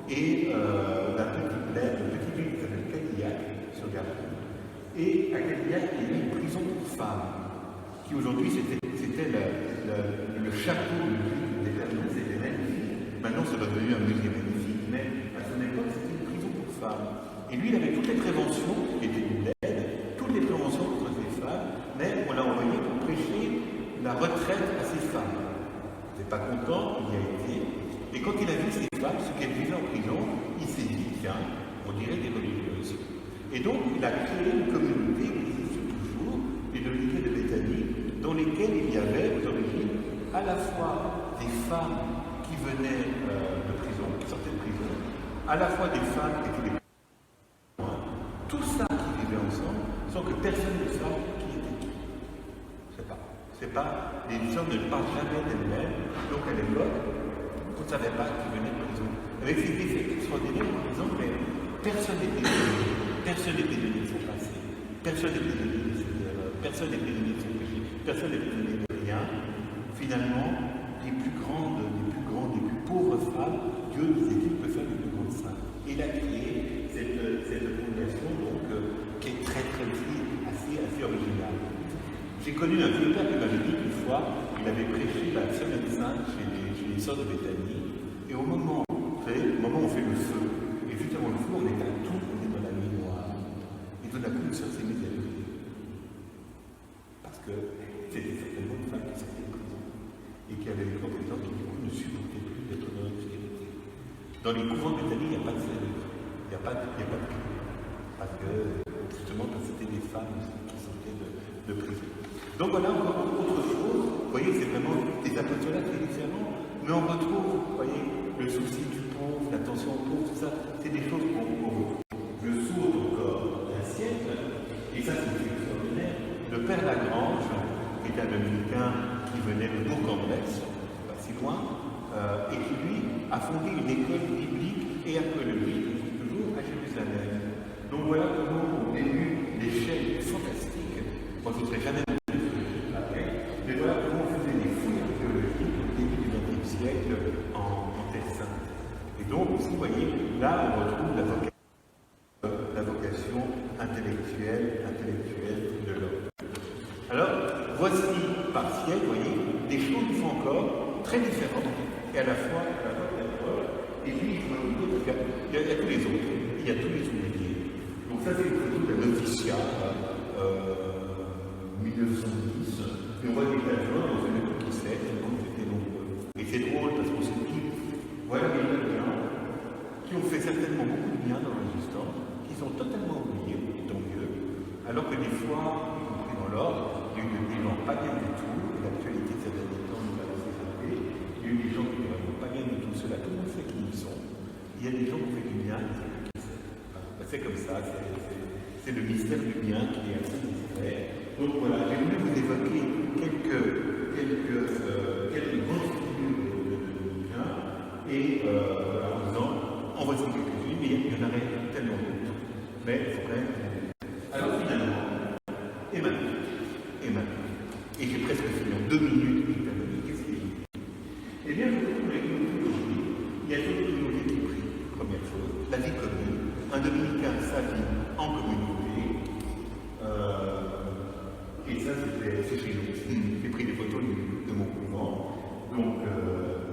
et d'un petit ville qui s'appelle Cadillac, sur Garonne. Et à Cadillac, il y a eu une prison pour femmes, qui aujourd'hui c'était le château de ville des Vernon, c'était magnifique. Maintenant, c'est devenu un musée magnifique, mais à son époque, c'était une prison pour femmes. Et lui, il avait toutes les préventions, qui étaient une aide, toutes les préventions contre ces femmes, mais on l'a envoyé pour prêcher la retraite à ces femmes. Il n'était pas content, il y a été. Et quand il a vu ces femmes, ce qu'elles vivaient en prison, il s'est dit, tiens, on dirait des religieuses. Et donc, il a créé une communauté qui existe toujours, les dominicains de Béthanie, dans lesquelles il y avait, aux origines, à la fois des femmes qui venaient de prison, qui sortaient de prison, à la fois des femmes qui étaient des tout ça qui vivait ensemble, sans que personne ne sache qui était qui. C'est pas. Les hommes ne parlent jamais d'elles-mêmes, donc à l'époque, on ne savait pas qui venait de prison. Avec ces effets extraordinaires, par exemple, mais personne n'était donné. Personne n'était donné de son passé. Personne n'était donné de ses erreurs. Personne n'était donné de son péché. Personne n'était donné de rien. Finalement, les plus grandes, les plus pauvres femmes, Dieu disait qu'il peut faire les plus grandes saintes. Et il a créé cette fondation donc, qui est très assez originale. J'ai connu un vieux père qui m'avait dit qu'une fois, il avait prêché la semaine sainte chez les sœurs de Béthanie, et au moment où on fait le feu, et juste avant le feu, on était à tout, on est dans la nuit noire, et tout d'un coup, une sœur s'est mise à pleurer. Parce que c'était certainement une femme qui sortait de prison, et qui avait des compétences qui du coup ne supportaient plus d'être dans l'obscurité. Dans les couvents de Béthanie, il n'y a pas de serrure, il n'y a pas de clé, parce que justement, c'était des femmes qui sortaient de prison. Donc voilà encore autre chose. Vous voyez, c'est vraiment des apostolats très différents. Mais on retrouve, vous voyez, le souci du pauvre, l'attention au pauvre, tout ça. C'est des choses qu'on retrouve. Je saute encore d'un siècle, et ça c'est extraordinaire. Le père Lagrange, qui est un dominicain qui venait de Bourg-en-Bresse, pas si loin, et qui lui a fondé une école biblique et archéologique, toujours à Jérusalem. Donc voilà comment au début l'échelle fantastique, moi je ne serais jamais mais voilà comment on faisait des fouilles archéologiques au début du XXe siècle en Terre Sainte. Et donc aussi, vous voyez, là on retrouve la vocation intellectuelle de l'homme. Alors, voici par siècle, vous voyez, des choses qui sont encore très différentes, et à la fois et puis il y a tous les autres, il y a tous les ouvriers. Donc ça c'est une photo d'un noviciat, 1910, et on voit des adjoints dans une époque qui s'est, donc c'était nombreux. Et c'est drôle parce qu'on se dit, voilà des adjoints qui ont fait certainement beaucoup de bien dans l'existence, qui sont totalement oubliés, et tant mieux, alors que des fois, y compris dans l'ordre, il y a eu des gens pas bien du tout, et l'actualité de ces derniers temps nous a laissé savoir, il y a eu des gens qui ne vraiment pas bien du tout, cela, tout le monde sait qui ils sont. Il y a des gens qui ont fait du bien, et c'est qui c'est. C'est comme ça, c'est le mystère du bien qui est assez discret. Donc voilà, j'ai voulu vous évoquer quelques grandes figures de bien, et en disant, en voici quelques-unes, mais il y en aurait tellement d'autres. Mais il faut quand même. Alors finalement, et maintenant, et j'ai presque fini en 2 minutes, qu'est-ce qu'il dit? Eh bien, je trouve que aujourd'hui, il y a d'autres priorités qui prient. Première chose, la vie commune. Un dominicain, sa vie en communauté. Et ça, c'est chez nous. J'ai pris des photos de mon couvent. Donc,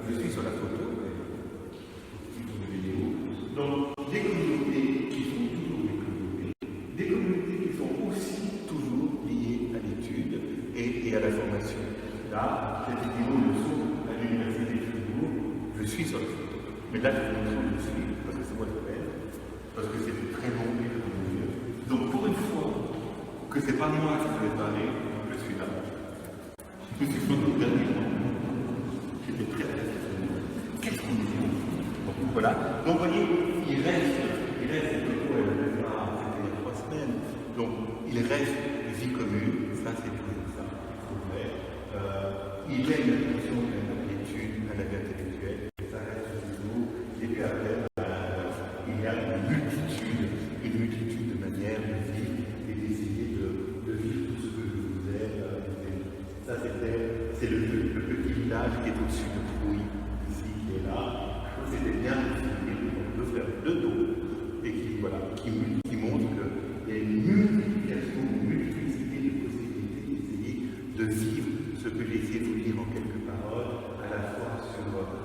je suis sur la photo, si vous avez vidéo. Donc, des communautés qui sont toujours des communautés qui sont aussi toujours liées à l'étude et à la formation. Là, cette vidéo le sont à l'Université de Fribourg. Je suis sur la photo. Mais là, je vous montre où je suis, parce que c'est moi le père, parce que c'est très long et très mieux. Donc, pour une fois, que c'est pas moi qui vais parler, je suis là. Je suis sur le dernier moment. J'étais très à l'aise. Qu'est-ce qu'on dit? Donc voilà. Donc vous voyez, il reste, c'était il y a 3 semaines. Donc il reste vie commune, ça c'est toujours ça, c'est vrai. Il y a une attention à l'étude, à la vie intellectuelle, ça reste toujours. Et puis après, il y a une multitude de manières de vivre et d'essayer de vivre tout ce que je vous ai dit. Ça, c'est le petit village qui est au-dessus de Trouille, ici, qui est là. Je trouve que c'était bien de faire 2 dos et qui montre qu'il y a une multiplication, une multiplicité de possibilités d'essayer de vivre ce que j'ai essayé de vous dire en quelques paroles, à la fois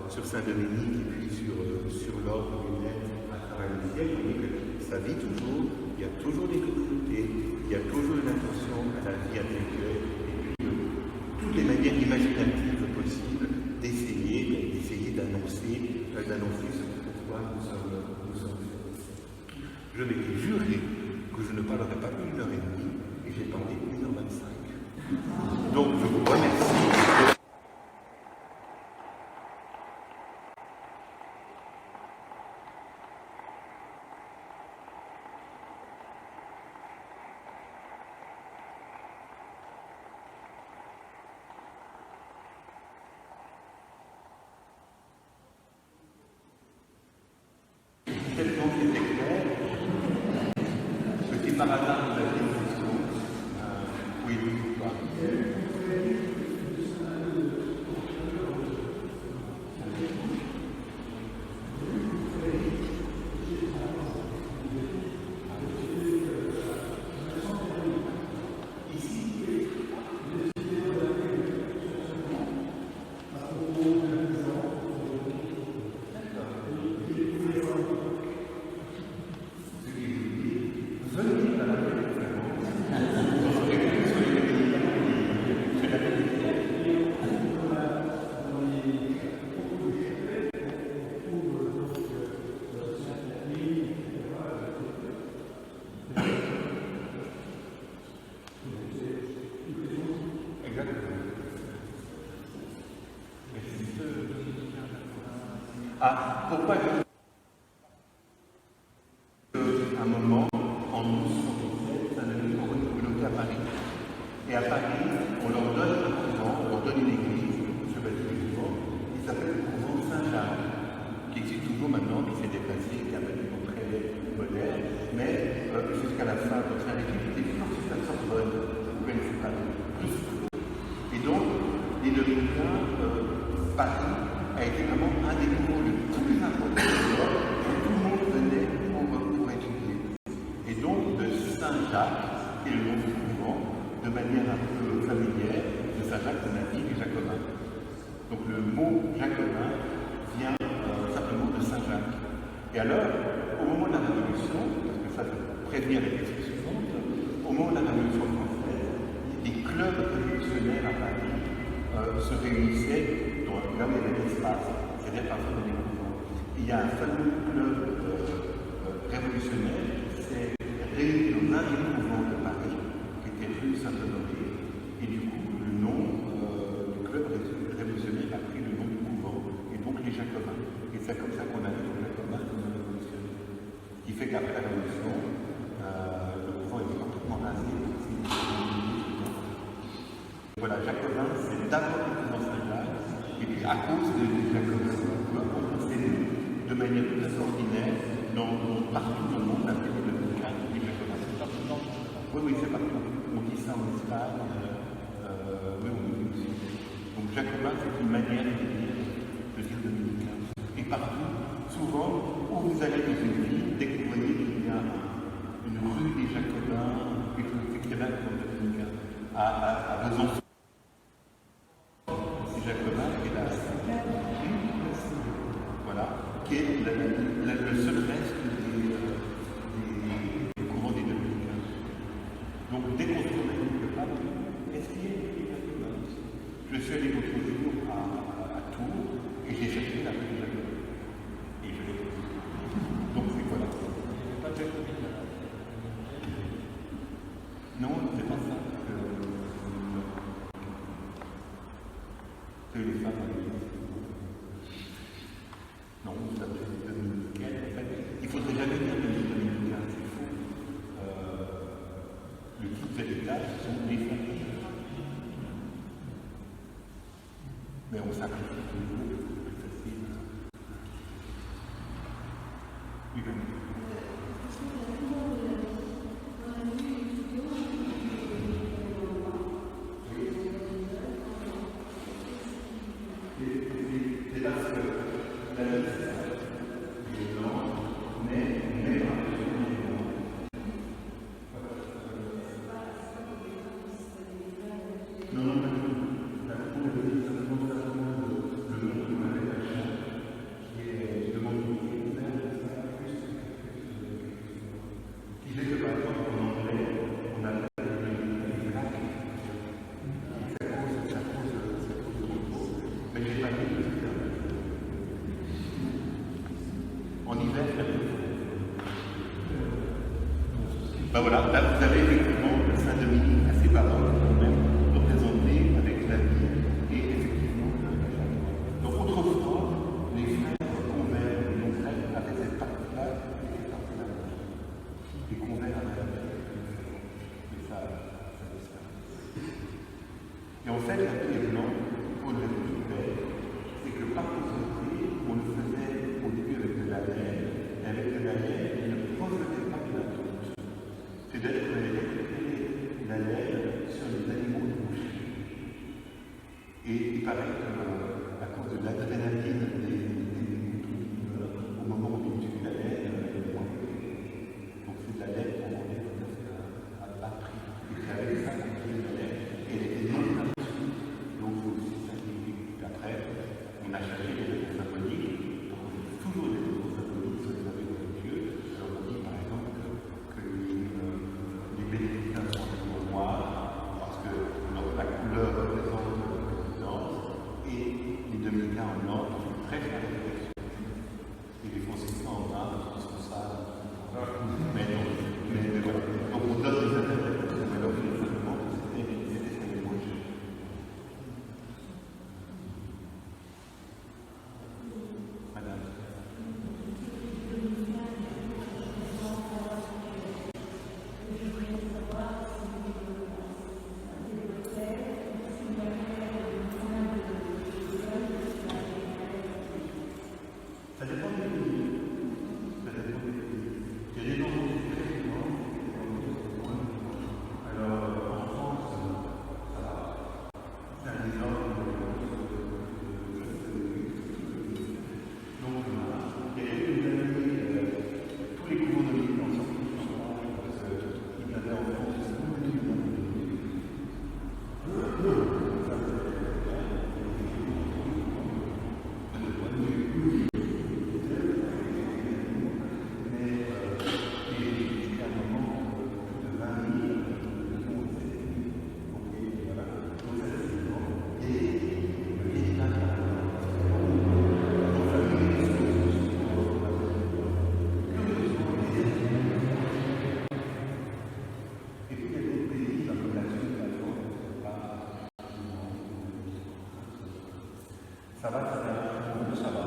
sur Saint-Dominique et puis sur l'ordre lui-même à travers le ciel. Vous voyez que ça vit toujours, il y a toujours des communautés, il y a toujours une attention à la vie intellectuelle, et puis toutes les manières imaginatives possibles d'essayer d'annoncer ce pourquoi nous sommes faits. Je m'étais juré que je ne parlerai pas 1h30, et j'ai parlé 1h25. Donc je vous remercie. Tellement c'était clair, petit par hasard, vous avez une question. Oui, Ah, pourquoi un moment, en 1977, un ami pour une communauté à Paris. Et à Paris, on leur donne un couvent, on leur donne une église, ce bâtiment, qui s'appelle le couvent Saint-Jacques, qui existe toujours maintenant, qui s'est déplacé, qui est un bâtiment très moderne, mais jusqu'à la fin de sa activité, c'est à Sorbonne, vous ne connaissez pas plus. Et donc, les dominicains, Paris a été vraiment un des couvents les plus importants de l'Europe, et tout le monde venait pour étudier. Et donc, de Saint-Jacques, qui est le nom du couvent, de manière un peu familière, de Saint-Jacques, on a dit les Jacobins. Donc le mot jacobin vient simplement de Saint-Jacques. Et alors, au moment de la Révolution, parce que ça, je vais prévenir la question suivante, au moment de la Révolution française, les clubs révolutionnaires à Paris se réunissaient là où il y avait l'espace, c'est-à-dire parfois dans les couvents. Il y a un fameux club révolutionnaire qui s'est réuni dans un des couvents de Paris, qui était rue Saint-Honoré, et du coup, le nom du club révolutionnaire a pris le nom du couvent, et donc les Jacobins. Et c'est comme ça qu'on a eu les Jacobins comme révolutionnaires. Ce qui fait qu'après la Révolution, le couvent est complètement rasé. Voilà, Jacobin, c'est d'abord le couvent Saint-Jacques, et puis à cause des Jacobins, c'est de manière tout à fait ordinaire, partout dans le monde, la ville de Dominicains, les Jacobins. C'est partout. Oui, c'est partout. On dit ça en Espagne, oui, on dit aussi. Donc Jacobin, c'est une manière de dire dominicain. Et partout, souvent, où vous allez dans une ville, dès que vous voyez qu'il y a une rue des Jacobins, quelque chose d'écrivain comme dominicain, à Besançon, c'est Jacobin qui est là. Voilà, qui est le seul reste des courants des dominicains. Donc dès qu'on se promène quelque part, est-ce qu'il y a des Jacobins? Je suis allé l'autre jour à Tours et j'ai cherché la rue des Jacobins. Et je l'ai trouvé. Donc c'est voilà. Pas de Jacobins là. Non, c'est pas ça. C'est les femmes à l'église. Non, vous avez des dominicaines. En fait, il ne faudrait jamais dire des dominicains, c'est faux. Le titre végétal, ce sont les familles. Mais on simplifie toujours, c'est plus facile. Oui, c'est parce que la liste est blanche, mais non, pas du tout. La réponse est simplement le nom de ma rédaction, qui est demande de qui fait que par exemple en anglais, on appelle les black, ça cause de repos, mais j'ai pas dit que c'était en hiver, il y a plus. Ben voilà, là vous avez effectivement le Saint-Dominique assez parlant, quand même, représenté avec la vie et effectivement la chaîne. Donc autrefois, les frères convers et non-frères avaient cette partie-là et cette partie-là. Les convers avaient et ça disparaît. Et en fait, la paix blanc, pour une raison toute belle, c'est que par pauvreté, on le faisait au début avec de la laine, et avec de la laine, il ne profitait pas de la toute. C'est-à-dire qu'on allait récupérer la laine sur les animaux de bouche. Et il paraît qu'à cause de l'adrénaline au moment où ils tuent la laine, donc c'est de la laine qu'on vendait à bas prix. Et c'est avec ça qu'on faisait la laine. Et elle était non gratuite. Donc c'est aussi ça qui après, on a cherché les réponses symboliques. Donc on fait toujours des réponses symboliques sur les abeilles de Dieu. Alors on dit par exemple que les bénédictins sont des noirs parce que la couleur représente la présence. Et Ça va, ça va.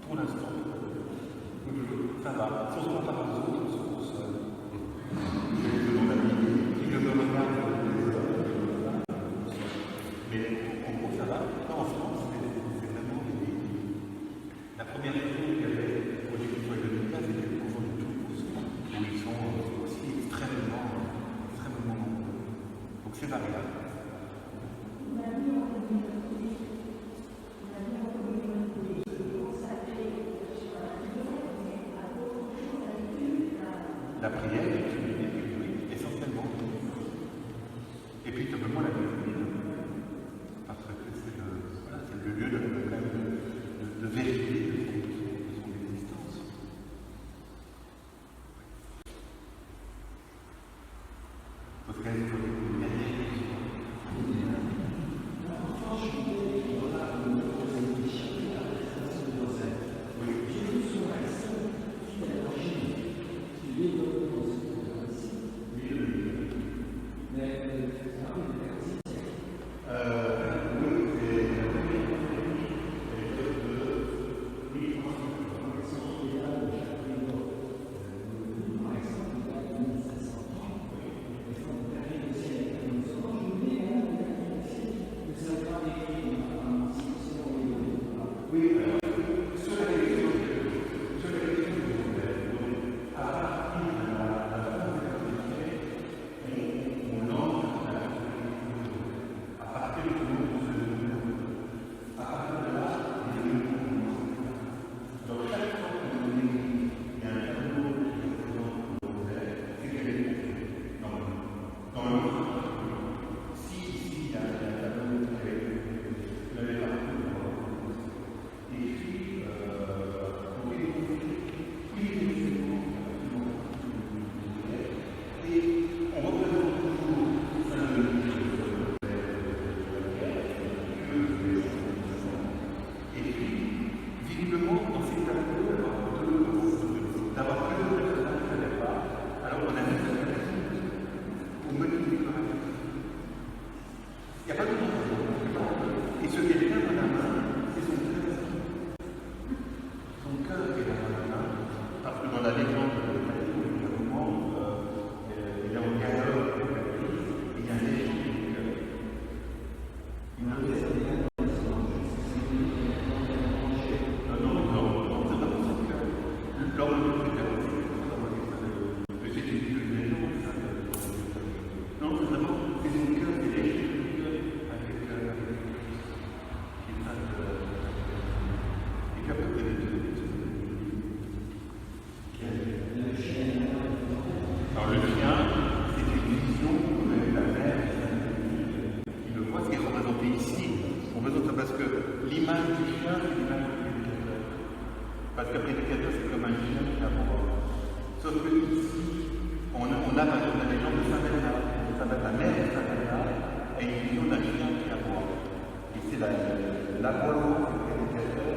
Pour l'instant, ça va. Si on se compare aux autres, on se console. Je demande à Mimi, je me regarde, mais en gros, ça va. Là, en France, c'est vraiment la première raison qu'il y avait pour l'écriture de l'État, c'était le mouvement de Toulouse, où ils sont aussi extrêmement nombreux. Donc c'est variable. La prière, oui, essentiellement. Et puis simplement la médecine, parce que c'est le lieu de vérité de son existence. Parce qu'elle est parce que prédicateur, c'est comme un chien qui aboie. Sauf que ici, on a la légende de Saint Bernard, la mère de Saint Bernard, et une vision d'un chien qui aboie. Et c'est l'aboiement du prédicateur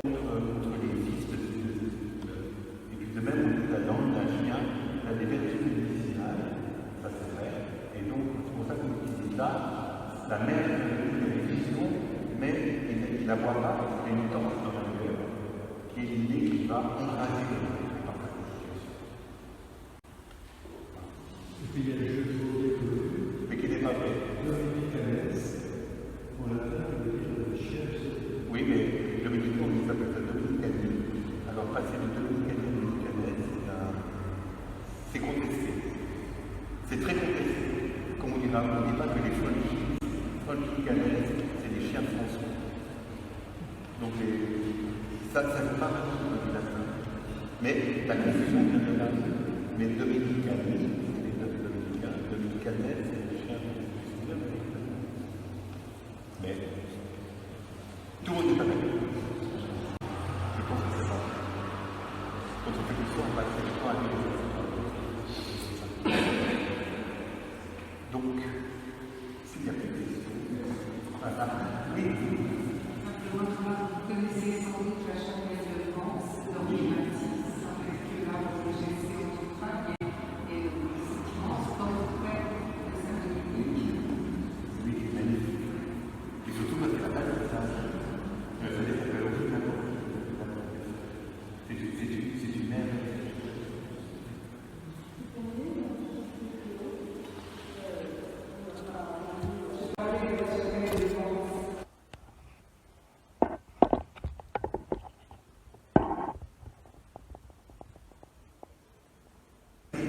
contre les vices de et puis de même, on dit la langue d'un chien, il a des vertus médicinales, ça c'est vrai. Et donc, c'est pour ça qu'on utilise là, la mère a des visions, mais il n'aboie pas parce qu'il y a une tente dans la cœur, qui est l'idée qui va embraser par sa constitution. Et puis il y a des jeux de mots mais qui n'est pas vrai. Dominique Canès, on l'a fait le livre de chef. Oui, mais Dominique, on dit ça peut être Dominique Canès. Alors, passer de Dominique Canès à Dominique Canès, c'est contesté. C'est très contesté. Comme on dira, on ne dit pas que les folies Donc ça ne veut pas maintenant de la fin. Mais la confusion vient de là. Mais Dominicani, c'est les peuples dominicains, Dominicanais, c'est les chiens de mais tout le monde n'est pas d'accord. Je pense que c'est ça. Quand on fait tout ça, on va très longtemps à donc, s'il y a plus de questions, voilà. Oui. Vous connaissez sans doute la chapelle de France, d'Henri Matisse, avec là où j'ai essayé de travailler et effectivement, c'est dans le près de Saint-Dominique. Oui, magnifique. Et surtout parce que la base de ça, ça s'appelle Henri Matisse. C'est une mère.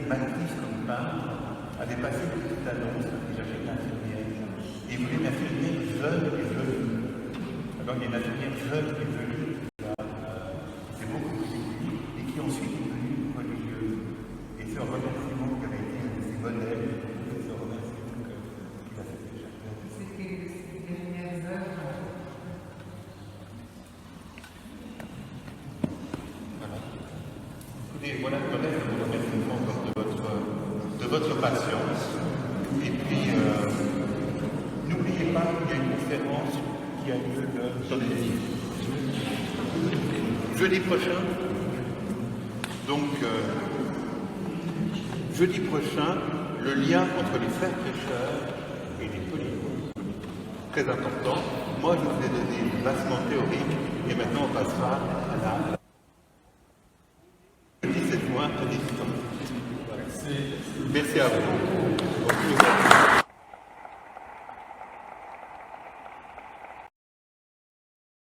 Matisse, comme peintre, avait passé une petite annonce que j'achète l'infirmière. Et il voulait une infirmière jeune et jolie. Alors il y a une infirmière jeune et jolie qui s'est beaucoup occupée et qui ensuite est devenue religieuse. Et c'est un remerciement qui avait été un de ses modèles. C'est un remerciement qu'il a fait déjà. C'était des dernières œuvres. Voilà. Écoutez, voilà le reste, je vous remercie encore de votre patience. Et puis, n'oubliez pas qu'il y a une conférence qui a lieu jeudi prochain. Donc, jeudi prochain, le lien entre les frères prêcheurs et les polygones. Très important. Moi, je vous ai donné une bassement théorique et maintenant on passera à la